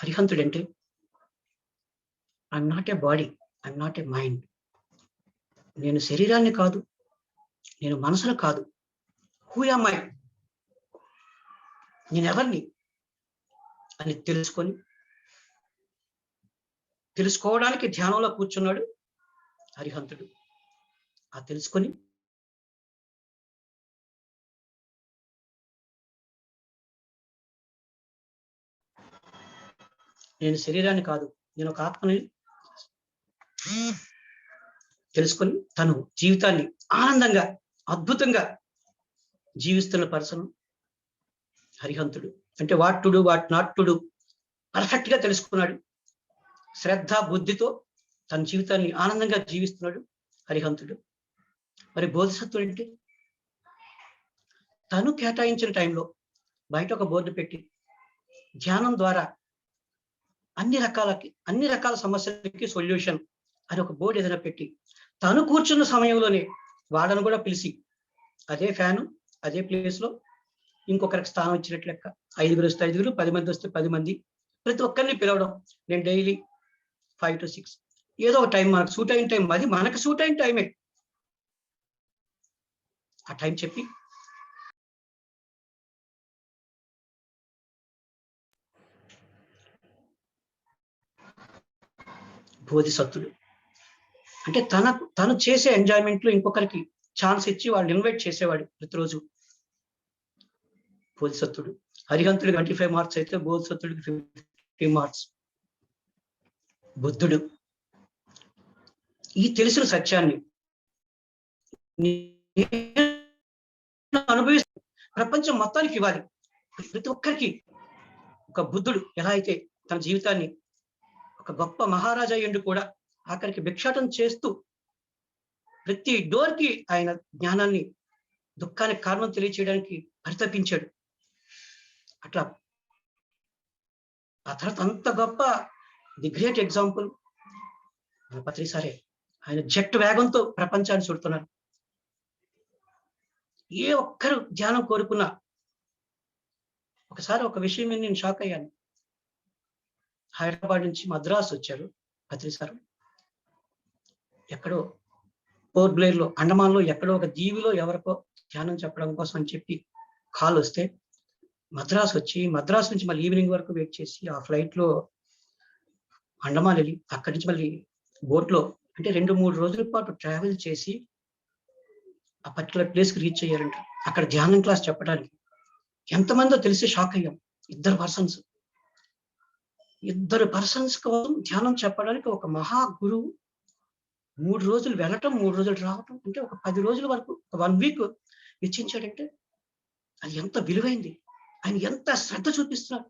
హరిహంతుడు అంటే I'm not a body, I'm not a mind. నేను శరీరాన్ని కాదు, నేను మనసును కాదు. Who am I? నేనెవరిని అని తెలుసుకోవడానికి ధ్యానంలో కూర్చున్నాడు హరిహంతుడు. ఆ తెలుసుకొని నేను శరీరాన్ని కాదు, నేను ఒక ఆత్మని తెలుసుకొని తను జీవితాన్ని ఆనందంగా అద్భుతంగా జీవిస్తున్న పర్సన్ హరిహంతుడు. అంటే what to do, what not to do perfect గా తెలుసుకున్నాడు. శ్రద్ధ బుద్ధితో తన జీవితాన్ని ఆనందంగా జీవిస్తున్నాడు హరిహంతుడు. మరి బోధిసత్వుడు అంటే తను కేటాయించిన టైంలో బయట ఒక బోర్డు పెట్టి ధ్యానం ద్వారా అన్ని రకాల సమస్యలకి సొల్యూషన్ అని ఒక బోర్డు ఏదైనా పెట్టి తను కూర్చున్న సమయంలోనే వాళ్ళను కూడా పిలిచి అదే ఫ్యాను, అదే ప్లేస్ లో ఇంకొకరికి స్థానం ఇచ్చినట్లు లెక్క. 5 వస్తే 5, 10 మంది వస్తే 10 మంది, ప్రతి ఒక్కరిని పిలవడం. నేను డైలీ 5 to 6 ఏదో ఒక టైం మనకు సూట్ అయిన టైం, అది మనకు సూట్ అయిన టైమే. ఆ టైం చెప్పి బోధిసత్తుడు అంటే తను చేసే ఎంజాయ్మెంట్ లో ఇంకొకరికి ఛాన్స్ ఇచ్చి వాళ్ళు ఇన్వైట్ చేసేవాడు ప్రతిరోజు. బోధిసత్తుడు. హరిహంతుడు 25 మార్క్స్ అయితే బోధిసత్తుడికి 50 మార్క్స్. బుద్ధుడు ఈ తెలిసిన సత్యాన్ని అనుభవిస్తూ ప్రపంచం మొత్తానికి ఇవ్వాలి. ప్రతి ఒక్కరికి ఒక బుద్ధుడు ఎలా అయితే తన జీవితాన్ని ఒక గొప్ప మహారాజా అయ్యుండి కూడా ఆఖరికి భిక్షాటం చేస్తూ ప్రతి డోర్కి ఆయన జ్ఞానాన్ని, దుఃఖానికి కారణం తెలియచేయడానికి పరితపించాడు. అట్లా ఆ తర్వాత అంత గొప్ప ది గ్రేట్ ఎగ్జాంపుల్ మన పత్రి సారే. ఆయన జెట్ వేగంతో ప్రపంచాన్ని చుడుతున్నారు. ఏ ఒక్కరు ధ్యానం కోరుకున్నా, ఒకసారి ఒక విషయం నేను షాక్ అయ్యాను. హైదరాబాద్ నుంచి మద్రాసు వచ్చారు పత్రి సారు. ఎక్కడో పోర్ట్ బ్లేర్ లో, అండమాన్ లో ఎక్కడో ఒక దీవిలో ఎవరికో ధ్యానం చెప్పడం కోసం అని చెప్పి కాల్ వస్తే మద్రాసు వచ్చి, మద్రాసు నుంచి మళ్ళీ ఈవినింగ్ వరకు వెయిట్ చేసి ఆ ఫ్లైట్ లో అండమాన్ వెళ్ళి అక్కడి నుంచి మళ్ళీ బోట్ లో అంటే 2-3 రోజుల పాటు ట్రావెల్ చేసి ఆ పర్టికులర్ ప్లేస్ కి రీచ్ అయ్యారంట. అక్కడ ధ్యానం క్లాస్ చెప్పడానికి ఎంతమందో తెలిసి షాక్ అయ్యాం. 2 పర్సన్స్ కోసం ధ్యానం చెప్పడానికి ఒక మహా గురువు 3 రోజులు వెళ్ళటం, 3 రోజులు రావటం, అంటే ఒక 10 రోజుల వరకు, ఒక 1 వీక్ వెచ్చించాడంటే అది ఎంత విలువైంది. ఆయన ఎంత శ్రద్ధ చూపిస్తున్నారు.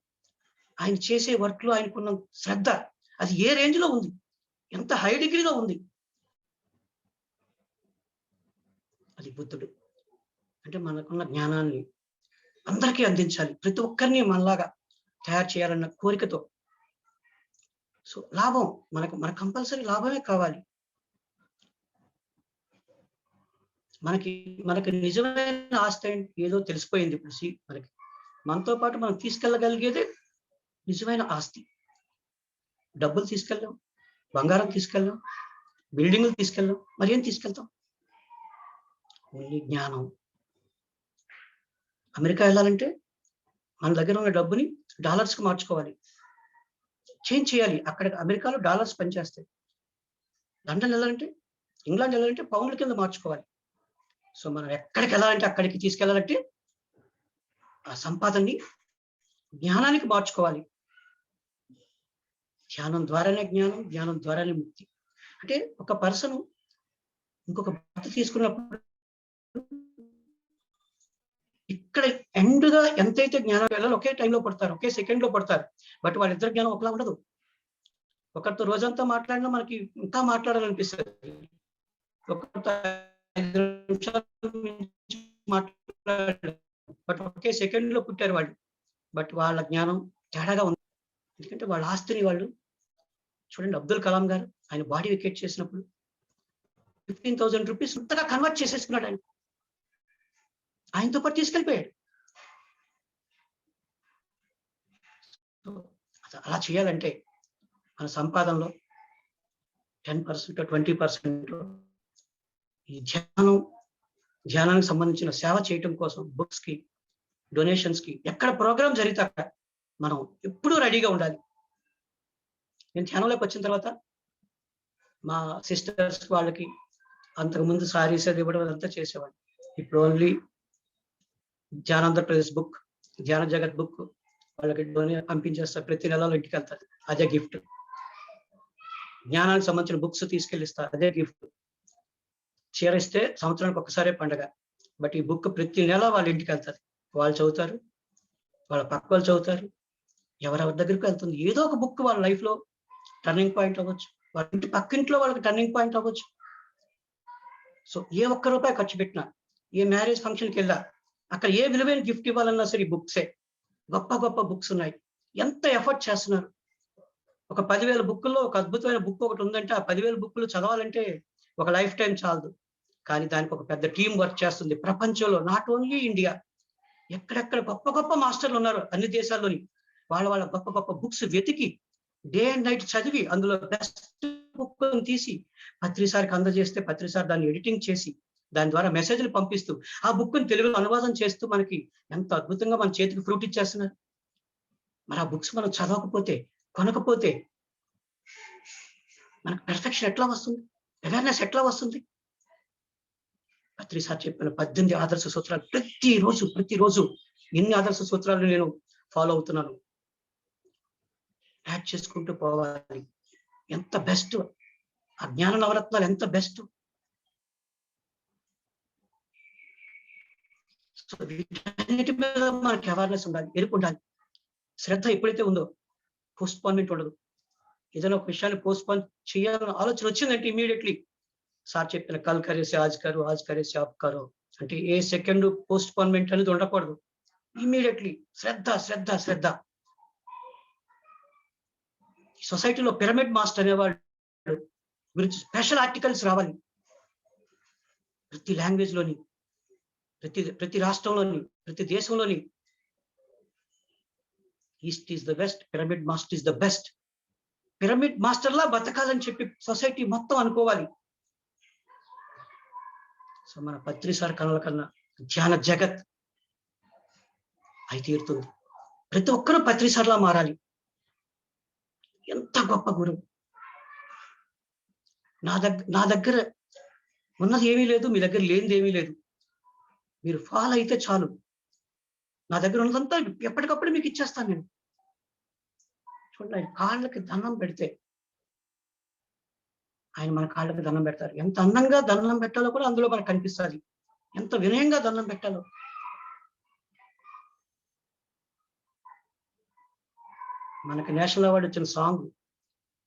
ఆయన చేసే వర్క్ లో ఆయనకున్న శ్రద్ధ అది ఏ రేంజ్ లో ఉంది, ఎంత హై డిగ్రీలో ఉంది. అది బుద్ధుడు అంటే మనకున్న జ్ఞానాన్ని అందరికీ అందించాలి, ప్రతి ఒక్కరిని మనలాగా తయారు చేయాలన్న కోరికతో. సో లాభం మనకు కంపల్సరీ లాభమే కావాలి. మనకి నిజమైన ఆస్తి ఏదో తెలిసిపోయింది ఇప్పుడు. మనతో పాటు మనం తీసుకెళ్ళగలిగేదే నిజమైన ఆస్తి. డబ్బులు తీసుకెళ్ళాం, బంగారం తీసుకెళ్ళాం, బిల్డింగ్లు తీసుకెళ్ళాం, మరి ఏం తీసుకెళ్తాం? ఓన్లీ జ్ఞానం. అమెరికా వెళ్ళాలంటే మన దగ్గర ఉన్న డబ్బుని డాలర్స్ కి మార్చుకోవాలి, చేంజ్ చేయాలి. అక్కడ అమెరికాలో డాలర్స్ పనిచేస్తాయి. లండన్ వెళ్ళాలంటే, ఇంగ్లాండ్ వెళ్ళాలంటే పౌండ్ల కింద మార్చుకోవాలి. సో మనం ఎక్కడికి వెళ్ళాలంటే అక్కడికి తీసుకెళ్ళాలంటే ఆ సంపాదనని జ్ఞానానికి మార్చుకోవాలి. ధ్యానం ద్వారానే జ్ఞానం, జ్ఞానం ద్వారానే ముక్తి. అంటే ఒక పర్సన్ ఇంకొక భర్త తీసుకున్నప్పుడు ఇక్కడ ఎండ్గా ఎంతైతే జ్ఞానం వెళ్ళాలి, ఒకే టైంలో పడతారు, ఒకే సెకండ్ లో పడతారు. బట్ వాళ్ళిద్దరు జ్ఞానం ఒకలా ఉండదు. ఒకరితో రోజంతా మాట్లాడినా మనకి ఇంకా మాట్లాడాలనిపిస్తుంది. ఒకరితో 5 నిమిషాలు మాట్లాడారు, బట్ ఒకే సెకండ్ లో పుట్టారు వాళ్ళు. బట్ వాళ్ళ జ్ఞానం తేడాగా ఉంది. ఎందుకంటే వాళ్ళ ఆస్తిని వాళ్ళు చూడండి. అబ్దుల్ కలాం గారు ఆయన బాడీ వికెట్ చేసినప్పుడు 15,000 రూపీస్ అంతగా కన్వర్ట్ చేసేసుకున్నాడు. ఆయనతో పాటు తీసుకెళ్ళిపోయాడు. అలా చేయాలంటే మన సంపాదనలో 10%, 20% ఈ ధ్యానానికి సంబంధించిన సేవ చేయటం కోసం బుక్స్ కి, డొనేషన్స్ కి, ఎక్కడ ప్రోగ్రామ్ జరిగితే అక్కడ మనం ఎప్పుడూ రెడీగా ఉండాలి. నేను ధ్యానంలోకి వచ్చిన తర్వాత మా సిస్టర్స్ వాళ్ళకి అంతకుముందు సారీస్ అది ఇవ్వడం అదంతా చేసేవాడిని. ఇప్పుడు ఓన్లీ ధ్యానాంధ్రప్రదేశ్ బుక్, ధ్యాన జగత్ బుక్ వాళ్ళకి పంపించేస్తారు. ప్రతి నెలలో ఇంటికి వెళ్తారు, అదే గిఫ్ట్. జ్ఞానానికి సంబంధించిన బుక్స్ తీసుకెళ్ళిస్తారు, అదే గిఫ్ట్. చీరిస్తే సంవత్సరానికి ఒకసారే పండగ, బట్ ఈ బుక్ ప్రతి నెల వాళ్ళ ఇంటికి వెళ్తారు. వాళ్ళు చదువుతారు, వాళ్ళ పక్క వాళ్ళు చదువుతారు, ఎవరెవరి దగ్గరికి వెళ్తుంది. ఏదో ఒక బుక్ వాళ్ళ లైఫ్ లో టర్నింగ్ పాయింట్ అవ్వచ్చు, వాళ్ళ ఇంటి పక్కింట్లో వాళ్ళకి టర్నింగ్ పాయింట్ అవ్వచ్చు. సో ఏ ఒక్క రూపాయి ఖర్చు పెట్టినా, ఏ మ్యారేజ్ ఫంక్షన్కి వెళ్ళా, అక్కడ ఏ విలువైన గిఫ్ట్ ఇవ్వాలన్నా సరే బుక్సే. గొప్ప గొప్ప బుక్స్ ఉన్నాయి, ఎంత ఎఫర్ట్ చేస్తున్నారు. ఒక 10,000 బుక్కుల్లో ఒక అద్భుతమైన బుక్ ఒకటి ఉందంటే ఆ 10,000 బుక్కులు చదవాలంటే ఒక లైఫ్ టైం చాలదు. కానీ దానికి ఒక పెద్ద టీం వర్క్ చేస్తుంది ప్రపంచంలో, నాట్ ఓన్లీ ఇండియా. ఎక్కడెక్కడ గొప్ప గొప్ప మాస్టర్లు ఉన్నారు అన్ని దేశాల్లోని, వాళ్ళ వాళ్ళ గొప్ప గొప్ప బుక్స్ వెతికి డే అండ్ నైట్ చదివి అందులో బెస్ట్ బుక్ తీసి పత్రిసారికి అందజేస్తే పత్రిసారి దాన్ని ఎడిటింగ్ చేసి దాని ద్వారా మెసేజ్లు పంపిస్తూ ఆ బుక్ ని తెలుగులో అనువాదం చేస్తూ మనకి ఎంత అద్భుతంగా మన చేతికి ఫ్రూట్ ఇచ్చేస్తున్నారు. మరి ఆ బుక్స్ మనం చదవకపోతే, కొనకపోతే మనకు పెర్ఫెక్షన్ ఎట్లా వస్తుంది? అవేర్నెస్ ఎట్లా వస్తుంది? పత్రిసారి చెప్పిన 18 ఆదర్శ సూత్రాలు ప్రతిరోజు ఎన్ని ఆదర్శ సూత్రాలు నేను ఫాలో అవుతున్నాను, యాడ్ చేసుకుంటూ పోవాలి. ఎంత బెస్ట్! ఆ జ్ఞాన నవరత్నాలు ఎంత బెస్ట్! సో వీటన్నిటి మీద మనకి అవేర్నెస్ ఉండాలి, ఎరుపు ఉండాలి. శ్రద్ధ ఎప్పుడైతే ఉందో పోస్ట్పోన్మెంట్ ఉండదు. ఏదైనా ఒక విషయాన్ని పోస్ట్పోన్ చేయాలన్న ఆలోచన వచ్చిందంటే ఇమీడియట్లీ సార్ చెప్పిన కల్ కరేసి ఆజ్ కరో, ఆజ్ కరేసి ఆప్ కరో అంటే ఏ సెకండ్ పోస్ట్పోన్మెంట్ అనేది ఉండకూడదు. ఇమీడియట్లీ శ్రద్ధ శ్రద్ధ శ్రద్ధ. సొసైటీలో పిరమిడ్ మాస్టర్ అనేవాడు గురించి స్పెషల్ ఆర్టికల్స్ రావాలి. ప్రతి లాంగ్వేజ్ లోని, ప్రతి రాష్ట్రంలోని, ప్రతి దేశంలోని east is the best, pyramid master is the best. Pyramid master లా బతకాలని చెప్పి సొసైటీ మొత్తం అనుకోవాలి. సో మన పత్రిసారి కళల కన్నా ధ్యాన జగత్ అయి తీరుతుంది. ప్రతి ఒక్కరూ పత్రిసారిలా మారాలి. ఎంత గొప్ప గురువు! నా దగ్గర ఉన్నది ఏమీ లేదు, మీ దగ్గర లేనిది ఏమీ లేదు. మీరు ఫాలో అయితే చాలు. నా దగ్గర ఉన్నదంతా ఎప్పటికప్పుడు మీకు ఇచ్చేస్తాను నేను. చూడండి, ఆయన కాళ్ళకి దండం పెడితే ఆయన మన కాళ్ళకి దండం పెడతారు. ఎంత అందంగా దండం పెట్టాలో కూడా అందులో మనకు కనిపిస్తుంది. ఎంత వినయంగా దండం పెట్టాలో. మనకి నేషనల్ అవార్డు వచ్చిన సాంగ్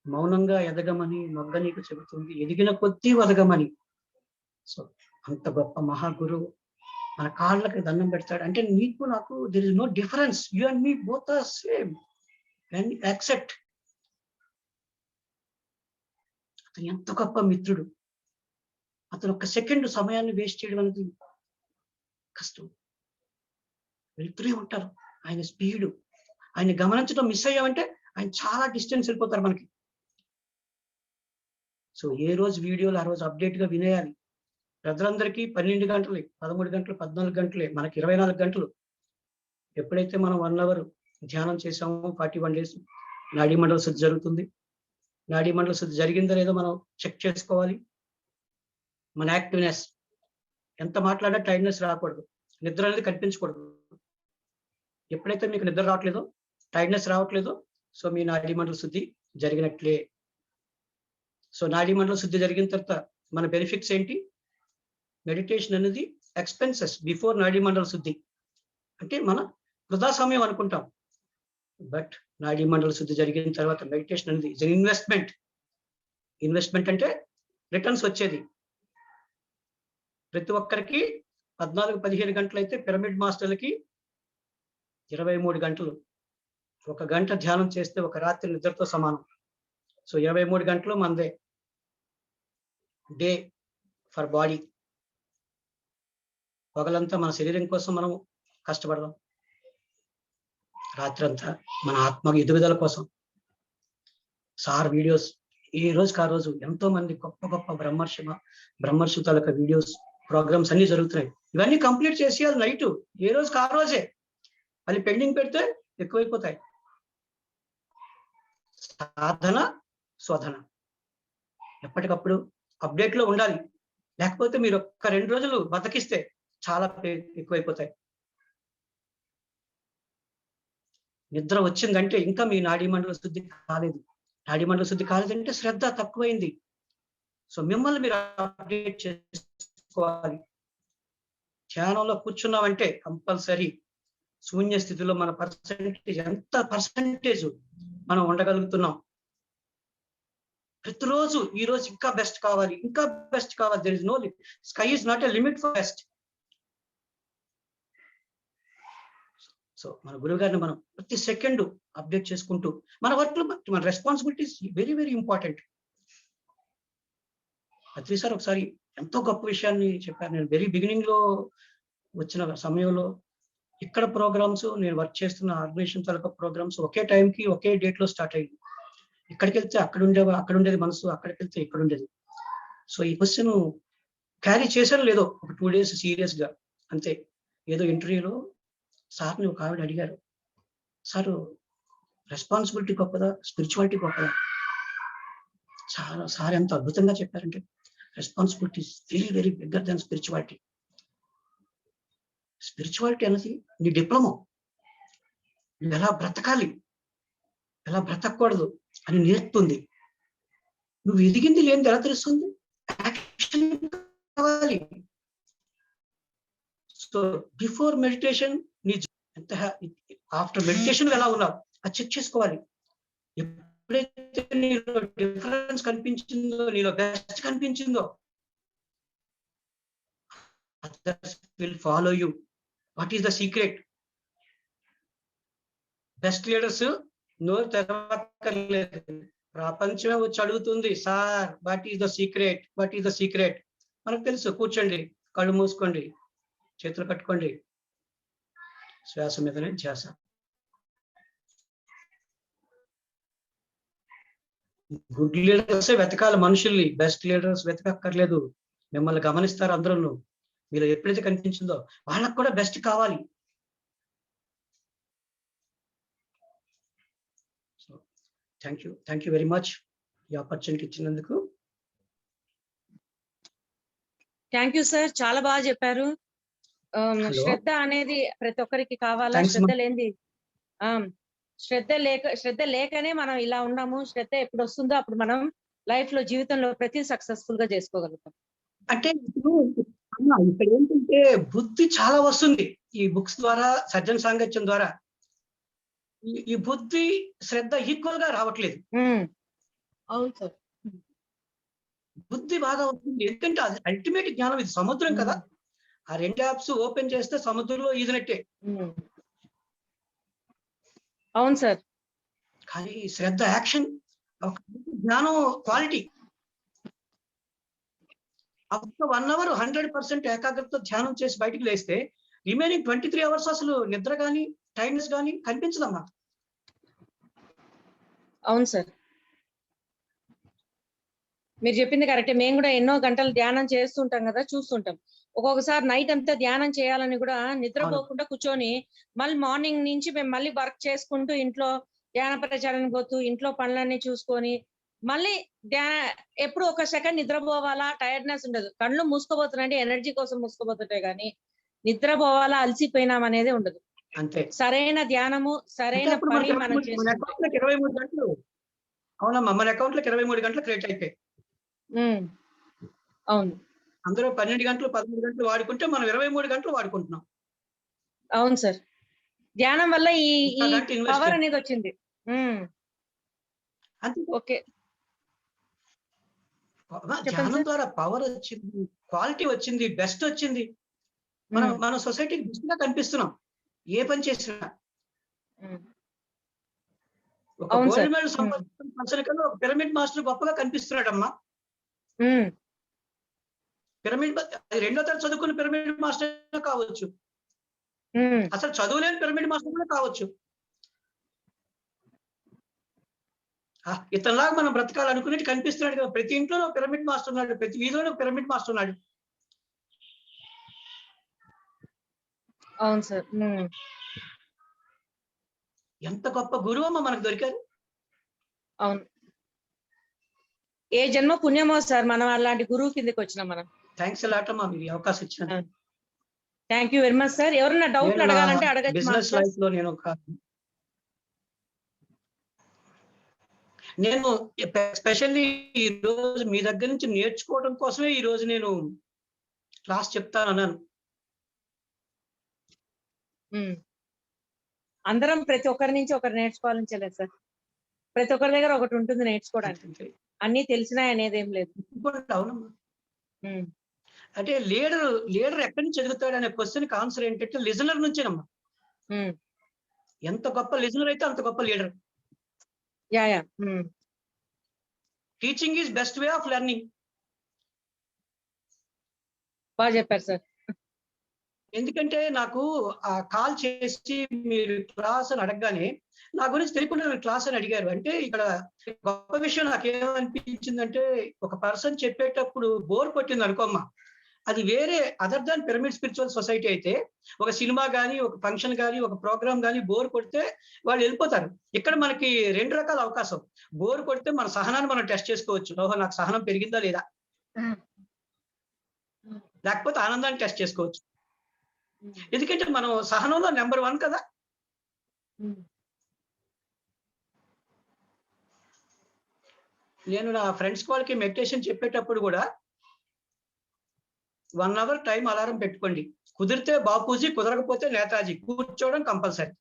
మౌనంగా ఎదగమని మొగ్గ నీకు చెబుతుంది, ఎదిగిన కొద్దీ వదగమని. సో అంత గొప్ప మహాగురువు మన కాళ్ళకి దండం పెడతాడు అంటే నీకు నాకు there is no difference. You and me both are same and accept. అతను ఎంత గొప్ప మిత్రుడు. అతను ఒక సెకండ్ సమయాన్ని వేస్ట్ చేయడం అనేది కష్టం. వెళ్తూనే ఉంటారు. ఆయన స్పీడు, ఆయన గమనించడం మిస్ అయ్యామంటే ఆయన చాలా డిస్టెన్స్ వెళ్ళిపోతారు మనకి. సో ఏ రోజు వీడియోలు ఆ రోజు అప్డేట్ గా వినేయాలి. ప్రజలందరికీ 12 గంటలే, 13 గంటలు, 14 గంటలే, మనకి 24 గంటలు. ఎప్పుడైతే మనం 1 అవర్ ధ్యానం చేసామో 41 days నాడీ మండల శుద్ధి జరుగుతుంది. నాడీ మండల శుద్ధి జరిగిందో లేదో మనం చెక్ చేసుకోవాలి. మన యాక్టివ్నెస్, ఎంత మాట్లాడా టైర్డ్నెస్ రాకూడదు, నిద్ర అనేది కనిపించకూడదు. ఎప్పుడైతే మీకు నిద్ర రావట్లేదో, టైర్డ్నెస్ రావట్లేదో, సో మీ నాడీ మండల శుద్ధి జరిగినట్లే. సో నాడీ మండల శుద్ధి జరిగిన తర్వాత మన బెనిఫిట్స్ ఏంటి? మెడిటేషన్ అనేది ఎక్స్పెన్సెస్ బిఫోర్ నాడీ మండల శుద్ధి. అంటే మన వృధా సమయం అనుకుంటాం, బట్ నాడీ మండల శుద్ధి జరిగిన తర్వాత మెడిటేషన్ అనేది ఇస్ ఇన్వెస్ట్మెంట్. ఇన్వెస్ట్మెంట్ అంటే రిటర్న్స్ వచ్చేది. ప్రతి ఒక్కరికి 14-15 గంటలు అయితే పిరమిడ్ మాస్టర్లకి 23 గంటలు. 1 గంట ధ్యానం చేస్తే 1 రాత్రి నిద్రతో సమానం. సో 23 గంటలు మనదే డే ఫర్ బాడీ. పగలంతా మన శరీరం కోసం మనం కష్టపడదాం, రాత్రంతా మన ఆత్మ ఎదుగుదల కోసం. సార్ వీడియోస్ ఈ రోజుకి ఆ రోజు ఎంతో మంది గొప్ప గొప్ప బ్రహ్మర్షి తాలూకా వీడియోస్, ప్రోగ్రామ్స్ అన్ని జరుగుతున్నాయి. ఇవన్నీ కంప్లీట్ చేసేయాలి నైట్, ఏ రోజుకి ఆ రోజే. మళ్ళీ పెండింగ్ పెడితే ఎక్కువైపోతాయి. సాధన శోధన ఎప్పటికప్పుడు అప్డేట్ లో ఉండాలి. లేకపోతే మీరు 1-2 రోజులు బతికిస్తే చాలా ఎక్కువైపోతాయి. నిద్ర వచ్చిందంటే ఇంకా మీ నాడీ మండల శుద్ధి కాలేదు. నాడీ మండల శుద్ధి కాలేదంటే శ్రద్ధ తక్కువైంది. సో మిమ్మల్ని మీరు అప్డేట్ చేసుకోవాలి. ధ్యానంలో కూర్చున్నామంటే కంపల్సరీ శూన్య స్థితిలో మన పర్సెంటేజ్ ఎంత పర్సెంటేజ్ మనం ఉండగలుగుతున్నాం. ప్రతిరోజు ఈ రోజు ఇంకా బెస్ట్ కావాలి, ఇంకా బెస్ట్ కావాలి. There is no sky is not a limit for best. So మన గురువు గారిని మనం ప్రతి సెకండ్ అప్డేట్ చేసుకుంటూ మన వర్క్ లో మన responsibilities very very important. Atri sir ఒకసారి ఎంతో గొప్ప విషయాన్ని చెప్పారు. నేను వెరీ బిగినింగ్ లో వచ్చిన సమయంలో ఇక్కడ ప్రోగ్రామ్స్ నేను వర్క్ చేస్తున్న ఆర్గనైజేషన్ తాలూకా ప్రోగ్రామ్స్ ఒకే టైంకి ఒకే డేట్ లో స్టార్ట్ అయ్యింది. ఇక్కడికి వెళ్తే అక్కడ ఉండేది మనసు, అక్కడికి వెళ్తే ఇక్కడ ఉండేది. సో ఈ క్వశ్చన్ క్యారీ చేశాను లేదో ఒక 2 days సీరియస్ గా అంతే. ఏదో ఇంటర్వ్యూలో సార్ని ఒక ఆవిడ అడిగారు, సార్ రెస్పాన్సిబిలిటీ గొప్పదా, స్పిరిచువాలిటీ గొప్పదా? చాలా సార్ ఎంత అద్భుతంగా చెప్పారంటే, responsibility very very bigger than spirituality. Spirituality అనేది నీ డిప్లొమా, నువ్వు ఎలా బ్రతకాలి, ఎలా బ్రతకూడదు అని నేర్పుతుంది. నువ్వు ఎదిగింది లేనిది ఎలా తెలుస్తుంది? యాక్షన్ కావాలి. సో బిఫోర్ మెడిటేషన్ నీ ఎంత ఆఫ్టర్ మెడిటేషన్ ఎలా ఉన్నావు అది చెక్ చేసుకోవాలి. ఎప్పుడైతే నీలో డిఫరెన్స్ కనిపించిందో, నీలో బెస్ట్ కనిపించిందో, others will follow you. What is the secret? Best leaders నోరు తెరవక్కర్లేదు, ప్రపంచమే వచ్చి అడుగుతుంది, sir what is the secret, what is the secret? మనకు తెలుసు, కూర్చోండి, కళ్ళు మూసుకోండి, చేతులు కట్టుకోండి, శ్వాస మీదనే ధ్యాస. గుడ్ లీడర్స్ వెతకాలి మనుషుల్ని, బెస్ట్ లీడర్స్ వెతకక్కర్లేదు. మిమ్మల్ని గమనిస్తారు అందరూ. మీరు ఎప్పుడైతే కనిపించిందో వాళ్ళకు కూడా బెస్ట్ కావాలి. So thank you very much ఈ ఆపర్చునిటీ ఇచ్చినందుకు. థ్యాంక్ యూ సార్, చాలా బాగా చెప్పారు. Hello. శ్రద్ధ అనేది ప్రతి ఒక్కరికి కావాలా? Thanks, శ్రద్ధ లేనిది శ్రద్ధ లేకనే మనం ఇలా ఉన్నాము. శ్రద్ధ ఎప్పుడు వస్తుందో అప్పుడు మనం లైఫ్ లో, జీవితంలో ప్రతి సక్సెస్ఫుల్ గా చేసుకోగలుగుతాం. అంటే ఇప్పుడు ఇక్కడ ఏంటంటే బుద్ధి చాలా వస్తుంది ఈ బుక్స్ ద్వారా, సజ్జన సాంగత్యం ద్వారా. ఈ బుద్ధి శ్రద్ధ ఈక్వల్ గా రావట్లేదు. అవును సార్, బుద్ధి బాగా వస్తుంది, ఎందుకంటే అది అల్టిమేట్ జ్ఞానం, ఇది సముద్రం కదా. ఆ 2 యాప్స్ ఓపెన్ చేస్తే సముద్రంలో ఈదినట్టే. అవును సార్. కానీ శ్రద్ధ యాక్షన్, జ్ఞానం క్వాలిటీ. ఒక 1 hour 100% ఏకాగ్రతతో ధ్యానం చేసి బయటికి లేస్తే రిమైనింగ్ 23 hours అసలు నిద్ర కానీ టైర్డ్నెస్ కానీ కనిపించదమ్మా. అవును సార్, మీరు చెప్పింది కరెక్టే. మేము కూడా ఎన్నో గంటలు ధ్యానం చేస్తుంటాం కదా, చూస్తుంటాం. ఒక్కొక్కసారి నైట్ అంతా ధ్యానం చేయాలని కూడా నిద్రపోకుండా కూర్చొని మళ్ళీ మార్నింగ్ నుంచి మేము మళ్ళీ వర్క్ చేసుకుంటూ, ఇంట్లో ధ్యాన ప్రచారానికి పోతూ, ఇంట్లో పనులన్నీ చూసుకొని మళ్ళీ ఎప్పుడు ఒక సెకండ్ నిద్రపోవాలా, టైర్డ్నెస్ ఉండదు. కళ్ళు మూసుకోబోతున్నాయంటే ఎనర్జీ కోసం మూసుకోబోతుంటాయి, కానీ నిద్రపోవాలా, అలసిపోయినాం అనేది ఉండదు. అంతే. సరైన ధ్యానము, సరైన పని మనం చేసుకుంటే 23 గంటలు. అవునమ్మా, మన అకౌంట్ లోకి 23 గంటలు క్రియేట్ అయిపోయి. అవును, అందరూ 12 గంటలు 13 గంటలు వాడుకుంటే మనం 23 గంటలు వాడుకుంటున్నాం. అవును సార్, ధ్యానం వల్ల ఈ invest పవర్ అనేది వచ్చింది. అంతే. ఓకే, ధ్యానం ద్వారా పవర్ వచ్చింది, క్వాలిటీ వచ్చింది, బెస్ట్ వచ్చింది. మన సొసైటీకి బెస్ట్ గా కనిపిస్తున్నాం ఏ పని చేసినా. ఒక గోల్డ్ మెడల్ సంపాదించిన పర్సన్ కన్నా ఒక పిరమిడ్ మాస్టర్ గొప్పగా కనిపిస్తున్నాడమ్మా. పిరమిడ్ 2వ తరగతి చదువుకున్న పిరమిడ్ మాస్టర్ కావచ్చు, అసలు చదువులేని పిరమిడ్ మాస్టర్ కూడా కావచ్చు. ఇతనిలాగా మనం బ్రతకాలనుకునేది కనిపిస్తున్నాడు కదా. ప్రతి ఇంట్లో పిరమిడ్ మాస్టర్ ఉన్నాడు, ప్రతి వీధిలో పిరమిడ్ మాస్టర్ ఉన్నాడు. అవును సార్, ఎంత గొప్ప గురువు అమ్మ మనకు దొరికారు. అవును, ఏ జన్మ పుణ్యమో సార్ మనం అలాంటి గురువు కిందకి వచ్చినాం మనం. థ్యాంక్స్ అలాట్ అమ్మా, మీరు అవకాశం ఇచ్చినందుకు. Thank you very much sir. ఎవరన్నా డౌట్లు అడగాలంటే అడగచ్చు. బిజినెస్ లైఫ్ లో నేను ఎస్పెషల్లీ ఈ రోజు మీ దగ్గర నుంచి నేర్చుకోవడం కోసమే ఈ రోజు నేను క్లాస్ చెప్తానన్నాను. అందరం ప్రతి ఒక్కరి నుంచి ఒకరు నేర్చుకోవాలని చేయలేదు సార్. ప్రతి ఒక్కరి దగ్గర ఒకటి ఉంటుంది నేర్చుకోవడానికి. అన్ని తెలిసినాయి అనేది ఏం లేదు. అవునమ్మా, అంటే లీడర్ ఎక్కడి నుంచి ఎదుగుతాడు అనే క్వశ్చన్ ఆన్సర్ ఏంటంటే లిజనర్ నుంచేనమ్మా. ఎంత గొప్ప లిజనర్ అయితే అంత గొప్ప leader. Teaching is best way of learning. బాగా చెప్పారు సార్. ఎందుకంటే నాకు కాల్ చేసి మీరు క్లాస్ అని అడగగానే నా గురించి తెలియకుండా క్లాస్ అని అడిగారు. అంటే ఇక్కడ గొప్ప విషయం నాకేమనిపించిందంటే, ఒక పర్సన్ చెప్పేటప్పుడు బోర్ కొట్టింది అనుకోమ్మా, అది వేరే other than pyramid spiritual society అయితే, ఒక సినిమా గానీ, ఒక ఫంక్షన్ గానీ, ఒక ప్రోగ్రామ్ గానీ బోర్ కొడితే వాళ్ళు వెళ్ళిపోతారు. ఇక్కడ మనకి 2 రకాల అవకాశం. బోర్ కొడితే మన సహనాన్ని మనం టెస్ట్ చేసుకోవచ్చు. ఓహో! నాకు సహనం పెరిగిందా లేదా? లేకపోతే ఆనందాన్ని టెస్ట్ చేసుకోవచ్చు. ఎందుకంటే మనం సహనంలో నెంబర్ 1 కదా! నేను నా ఫ్రెండ్స్ వాళ్ళకి మెడిటేషన్ చెప్పేటప్పుడు కూడా 1 అవర్ టైం అలారం పెట్టుకోండి. కుదిరితే బాపూజీ, కుదరకపోతే నేతాజీ. కూర్చోవడం కంపల్సరీ.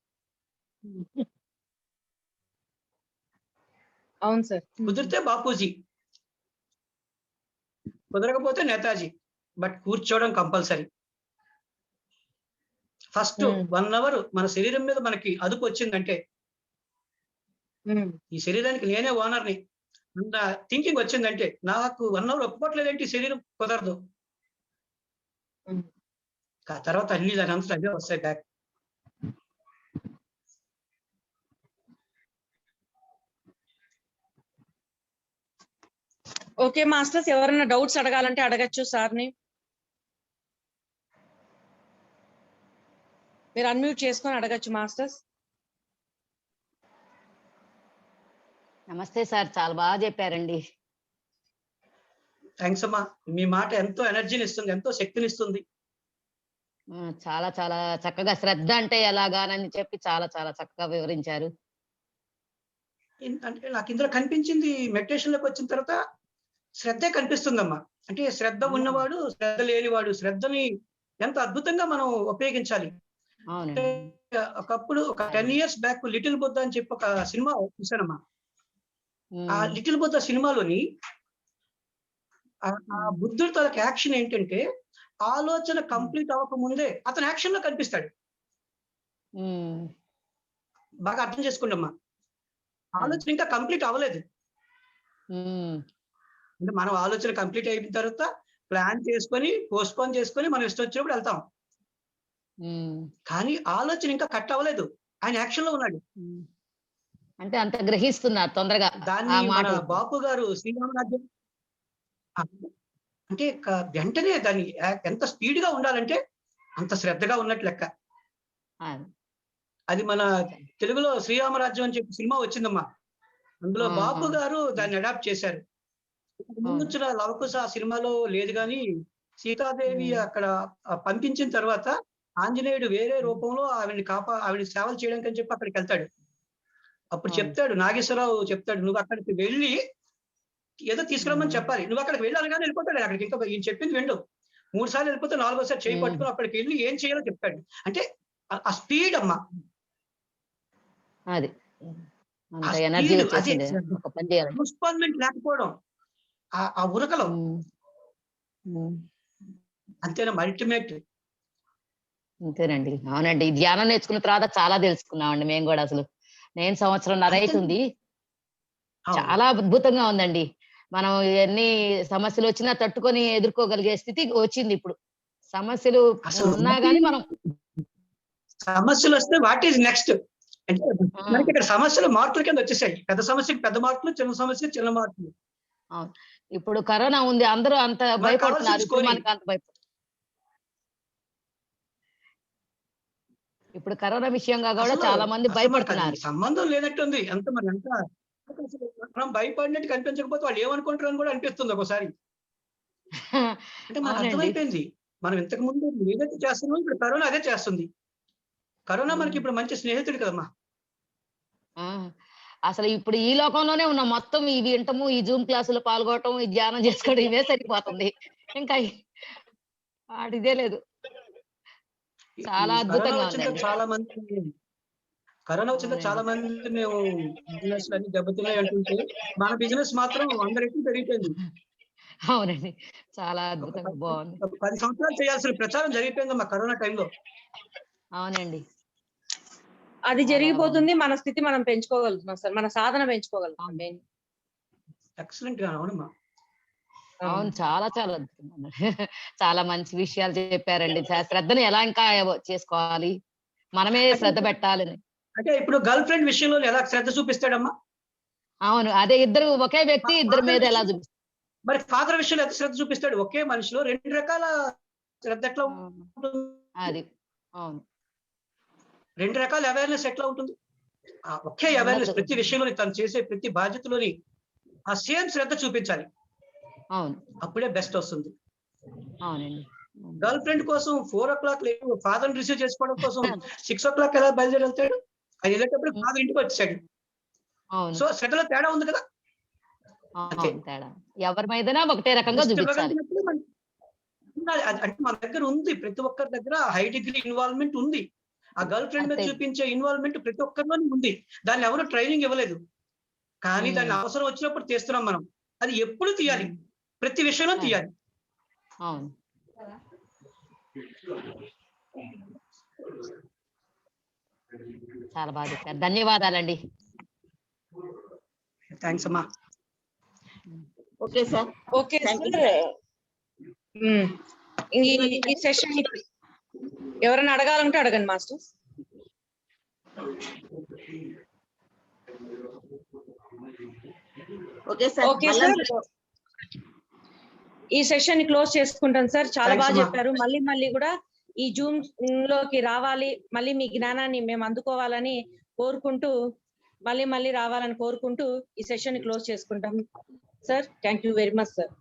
అవును సార్. కుదిరితే బాపూజీ, కుదరకపోతే నేతాజీ. బట్ కూర్చోవడం కంపల్సరీ. ఫస్ట్ 1 అవర్ మన శరీరం మీద మనకి అదుపు వచ్చిందంటే, ఈ శరీరానికి నేనే ఓనర్‌ని అన్న థింకింగ్ వచ్చిందంటే, నాకు 1 అవర్ ఒప్పుకోవట్లేదేంటి ఈ శరీరం, కుదరదు. తర్వాత అన్ని దానంతట అవే వస్తాయి బ్యాక్. ఓకే మాస్టర్స్, ఎవరైనా డౌట్స్ అడగాలంటే అడగచ్చు సార్ని. మీరు అన్మ్యూట్ చేసుకొని అడగచ్చు మాస్టర్స్. నమస్తే సార్, చాలా బాగా చెప్పారండి. థ్యాంక్స్ అమ్మా. మీ మాట ఎంతో ఎనర్జీని ఇస్తుంది, ఎంతో శక్తినిస్తుంది. చాలా చాలా చక్కగా శ్రద్ధ అంటే ఎలాగానని చెప్పి చాలా చాలా చక్కగా వివరించారు. అంటే నాకు ఇందులో కనిపించింది, మెడిటేషన్ లోకి వచ్చిన తర్వాత శ్రద్ధే కనిపిస్తుందమ్మా. అంటే శ్రద్ధ ఉన్నవాడు, శ్రద్ధ లేనివాడు, శ్రద్ధని ఎంత అద్భుతంగా మనం ఉపయోగించాలి. అవునండి. ఒకప్పుడు ఒక 10 years బ్యాక్ లిటిల్ బుద్ధ అని చెప్పి ఒక సినిమా చూశానమ్మా. ఆ లిటిల్ బుద్ధ సినిమాలోని ఆ బుద్ధుడి తాలూకు యాక్షన్ ఏంటంటే, ఆలోచన కంప్లీట్ అవ్వకముందే అతను యాక్షన్ లో కనిపిస్తాడు. బాగా అర్థం చేసుకోండమ్మా. ఆలోచన ఇంకా కంప్లీట్ అవ్వలేదు. అంటే మనం ఆలోచన కంప్లీట్ అయిన తర్వాత ప్లాన్ చేసుకొని, పోస్ట్‌పోన్ చేసుకొని మనం ఇష్టం వచ్చినప్పుడు వెళ్తాం. కానీ ఆలోచన ఇంకా కట్ అవ్వలేదు. ఆయన యాక్షన్ లో ఉన్నాడు. అంటే అంత గ్రహిస్తున్నారు తొందరగా. దాన్ని మన బాపు గారు శ్రీరామరాజ్యం అంటే వెంటనే దాన్ని ఎంత స్పీడ్ గా ఉండాలంటే అంత శ్రద్ధగా ఉన్నట్టు లెక్క. అది మన తెలుగులో శ్రీరామరాజ్యం అని చెప్పి సినిమా వచ్చిందమ్మా. అందులో బాపు గారు దాన్ని అడాప్ట్ చేశారు. ముందు వచ్చిన లవకుశ ఆ సినిమాలో లేదు కానీ, సీతాదేవి అక్కడ పంపించిన తర్వాత ఆంజనేయుడు వేరే రూపంలో ఆవిడ సేవలు చేయడానికి అని చెప్పి అక్కడికి వెళ్తాడు. అప్పుడు చెప్తాడు, నాగేశ్వరరావు చెప్తాడు, నువ్వు అక్కడికి వెళ్ళి ఏదో తీసుకురమ్మని చెప్పాలి. నువ్వు అక్కడికి వెళ్ళి అనగానే వెళ్ళిపోతాడు. అక్కడికి ఇంకా ఈయన చెప్పింది విండు. 3 సార్లు వెళ్ళిపోతే 4వసారి చేయి పట్టుకుని అక్కడికి వెళ్ళి ఏం చేయాలో చెప్తాడు. అంటే ఆ స్పీడ్ అమ్మా. అది ఎనర్జీ వచ్చేసింది ఒక పని చేయాలి. రెస్పాన్మెంట్ లేకపోవడం, ఆ ఉరకలం అంతేనా అల్టిమేట్. అంతేనండి. అవునండి. ధ్యానం నేర్చుకున్న తర్వాత చాలా తెలుసుకున్నామండి మేము కూడా. అసలు నేను 1.5 సంవత్సరం అవుతుంది. చాలా అద్భుతంగా ఉందండి. మనం ఎన్ని సమస్యలు వచ్చినా తట్టుకొని ఎదుర్కోగలిగే స్థితి వచ్చింది ఇప్పుడు. సమస్యలు ఉన్నా గానీ మనం సమస్యలు వస్తే వాట్ ఈజ్ నెక్స్ట్ అంటే మనకి ఇక్కడ సమస్యలు మార్పుల కింద వచ్చేసాయి. పెద్ద సమస్యకి పెద్ద మార్పులు, చిన్న సమస్యకి చిన్న మార్పులు. ఇప్పుడు కరోనా ఉంది, అందరూ అంత భయపడుతున్నారు. ఇప్పుడు కరోనా విషయంగా కూడా చాలా మంది భయపడుతున్నారు. సంబంధం లేనట్టుంది. మనం భయపడినట్టు కనిపించకపోతే వాళ్ళు ఏమనుకుంటారు అని కూడా అనిపిస్తుంది ఒకసారి. అంటే మనకు అర్థమైపోయింది, మనం ఇంతకు ముందు ఏదైతే చేస్తున్నామో ఇప్పుడు కరోనా అదే చేస్తుంది. కరోనా మనకి ఇప్పుడు మంచి స్నేహితుడు కదమ్మా. అసలు ఇప్పుడు ఈ లోకంలోనే ఉన్నాం. మొత్తం ఈ వింటము, ఈ జూమ్ క్లాసులో పాల్గొనటం, ఈ ధ్యానం చేసుకోవడం ఇవే సరిపోతుంది. ఇంకా ఇదే లేదు. చాలా అద్భుతంగా ఉందండి. చాలా మంది కరోనా వచ్చిందో చాలా మంది మేము బిజినెస్ అన్ని దెబ్బతిన్నాయి అంటుంటే మన బిజినెస్ మాత్రం 100 రెట్లు పెరిగిపోయింది. అవునండి, చాలా అద్భుతంగా బాగుంది. 10 సంవత్సరాలు చేయాల్సిన ప్రచారం జరిగిపోయిందమ్మా కరోనా టైంలో. అవునండి, అది జరిగిపోతుంది. మన స్థితి మనం పెంచుకోగలుగుతున్నాం సార్, మన సాధన పెంచుకోగలుగుతాం. ఎక్సలెంట్ గా. అవునమ్మా. అవును. చాలా చాలా అద్భుతంగా ఉంది. చాలా మంచి విషయాలు చెప్పారండి. శ్రద్ధను ఎలా ఇంకా చేసుకోవాలి. మనమే శ్రద్ధ పెట్టాలని. అంటే ఇప్పుడు గర్ల్ ఫ్రెండ్ విషయంలో ఎలా శ్రద్ధ చూపిస్తాడమ్మా? అవును. అదే ఇద్దరు ఒకే వ్యక్తి ఇద్దరి మీద ఎలా చూపిస్తారు. మరి ఫాదర్ విషయంలో ఎంత శ్రద్ధ చూపిస్తాడు? ఒకే మనిషిలో 2 రకాల శ్రద్ధ ఎట్లా ఆ! ఉంటుంది? అది. అవును. 2 రకాల అవేర్‌నెస్ ఎట్లా ఉంటుంది? ఒకే అవేర్‌నెస్ ఉండదు. ప్రతి విషయంలోని తను చేసే ప్రతి బాధ్యతలోని ఆ సేమ్ శ్రద్ధ చూపించాలి. అవును. అప్పుడే బెస్ట్ వస్తుంది. అవునండి. హ్మ్. గర్ల్ ఫ్రెండ్ కోసం 4:00 లేవు ఫాదర్‌ని రిసీవ్ చేసుకోవడం కోసం 6:00 ఎలా బయలుదేరి వెళ్తాడు? ఆయన వెళ్ళేటప్పుడు హ్మ్. ఫాదర్ ఇంటికి వచ్చేసాడు. అవును. సో శ్రద్ధలో తేడా ఉంది కదా! అంతే. అవును. తేడా. ఎవరి మీదైనా ఒకటే రకంగా జస్ట్ చూపించాలి. ఇవ్వగలిగినప్పుడు ఉండాలి. అంటే మన దగ్గర ఉంది. ప్రతి ఒక్కరి దగ్గర హై డిగ్రీ ఇన్వాల్వ్‌మెంట్ ఉంది. ఆ గర్ల్ ఫ్రెండ్ మీద అంతే. చూపించే ఇన్వాల్వ్‌మెంట్ ప్రతి ఒక్కరిలోని ఉంది. దాన్ని ఎవరు ట్రైనింగ్ ఇవ్వలేదు. కానీ దాన్ని హ్మ్. అవసరం వచ్చినప్పుడు తీస్తున్నాం మనం. అది ఎప్పుడు తీయాలి. హ్మ్. ప్రతి విషయంలో అది. తీయాలి. అవును. చాలా బాగా చెప్పారు. ధన్యవాదాలండి. థాంక్స్ అమ్మా. Okay sir. Okay thank you sir. Sir. ఈ సెషన్ ఎవరైనా అడగాలంటే అడగండి మాస్టర్. Okay sir. ఓకే మళ్ళా సార్. ఈ సెషన్ ని క్లోజ్ చేసుకుంటాను సార్. చాలా థాంక్స్ బాగా అమ్మా. చెప్పారు. మళ్ళీ కూడా ఈ జూమ్ లోకి రావాలి. మళ్ళీ మీ జ్ఞానాన్ని మేము అందుకోవాలని కోరుకుంటూ మళ్ళీ రావాలని కోరుకుంటూ ఈ సెషన్ ని క్లోజ్ చేసుకుంటాం. Sir thank you very much sir.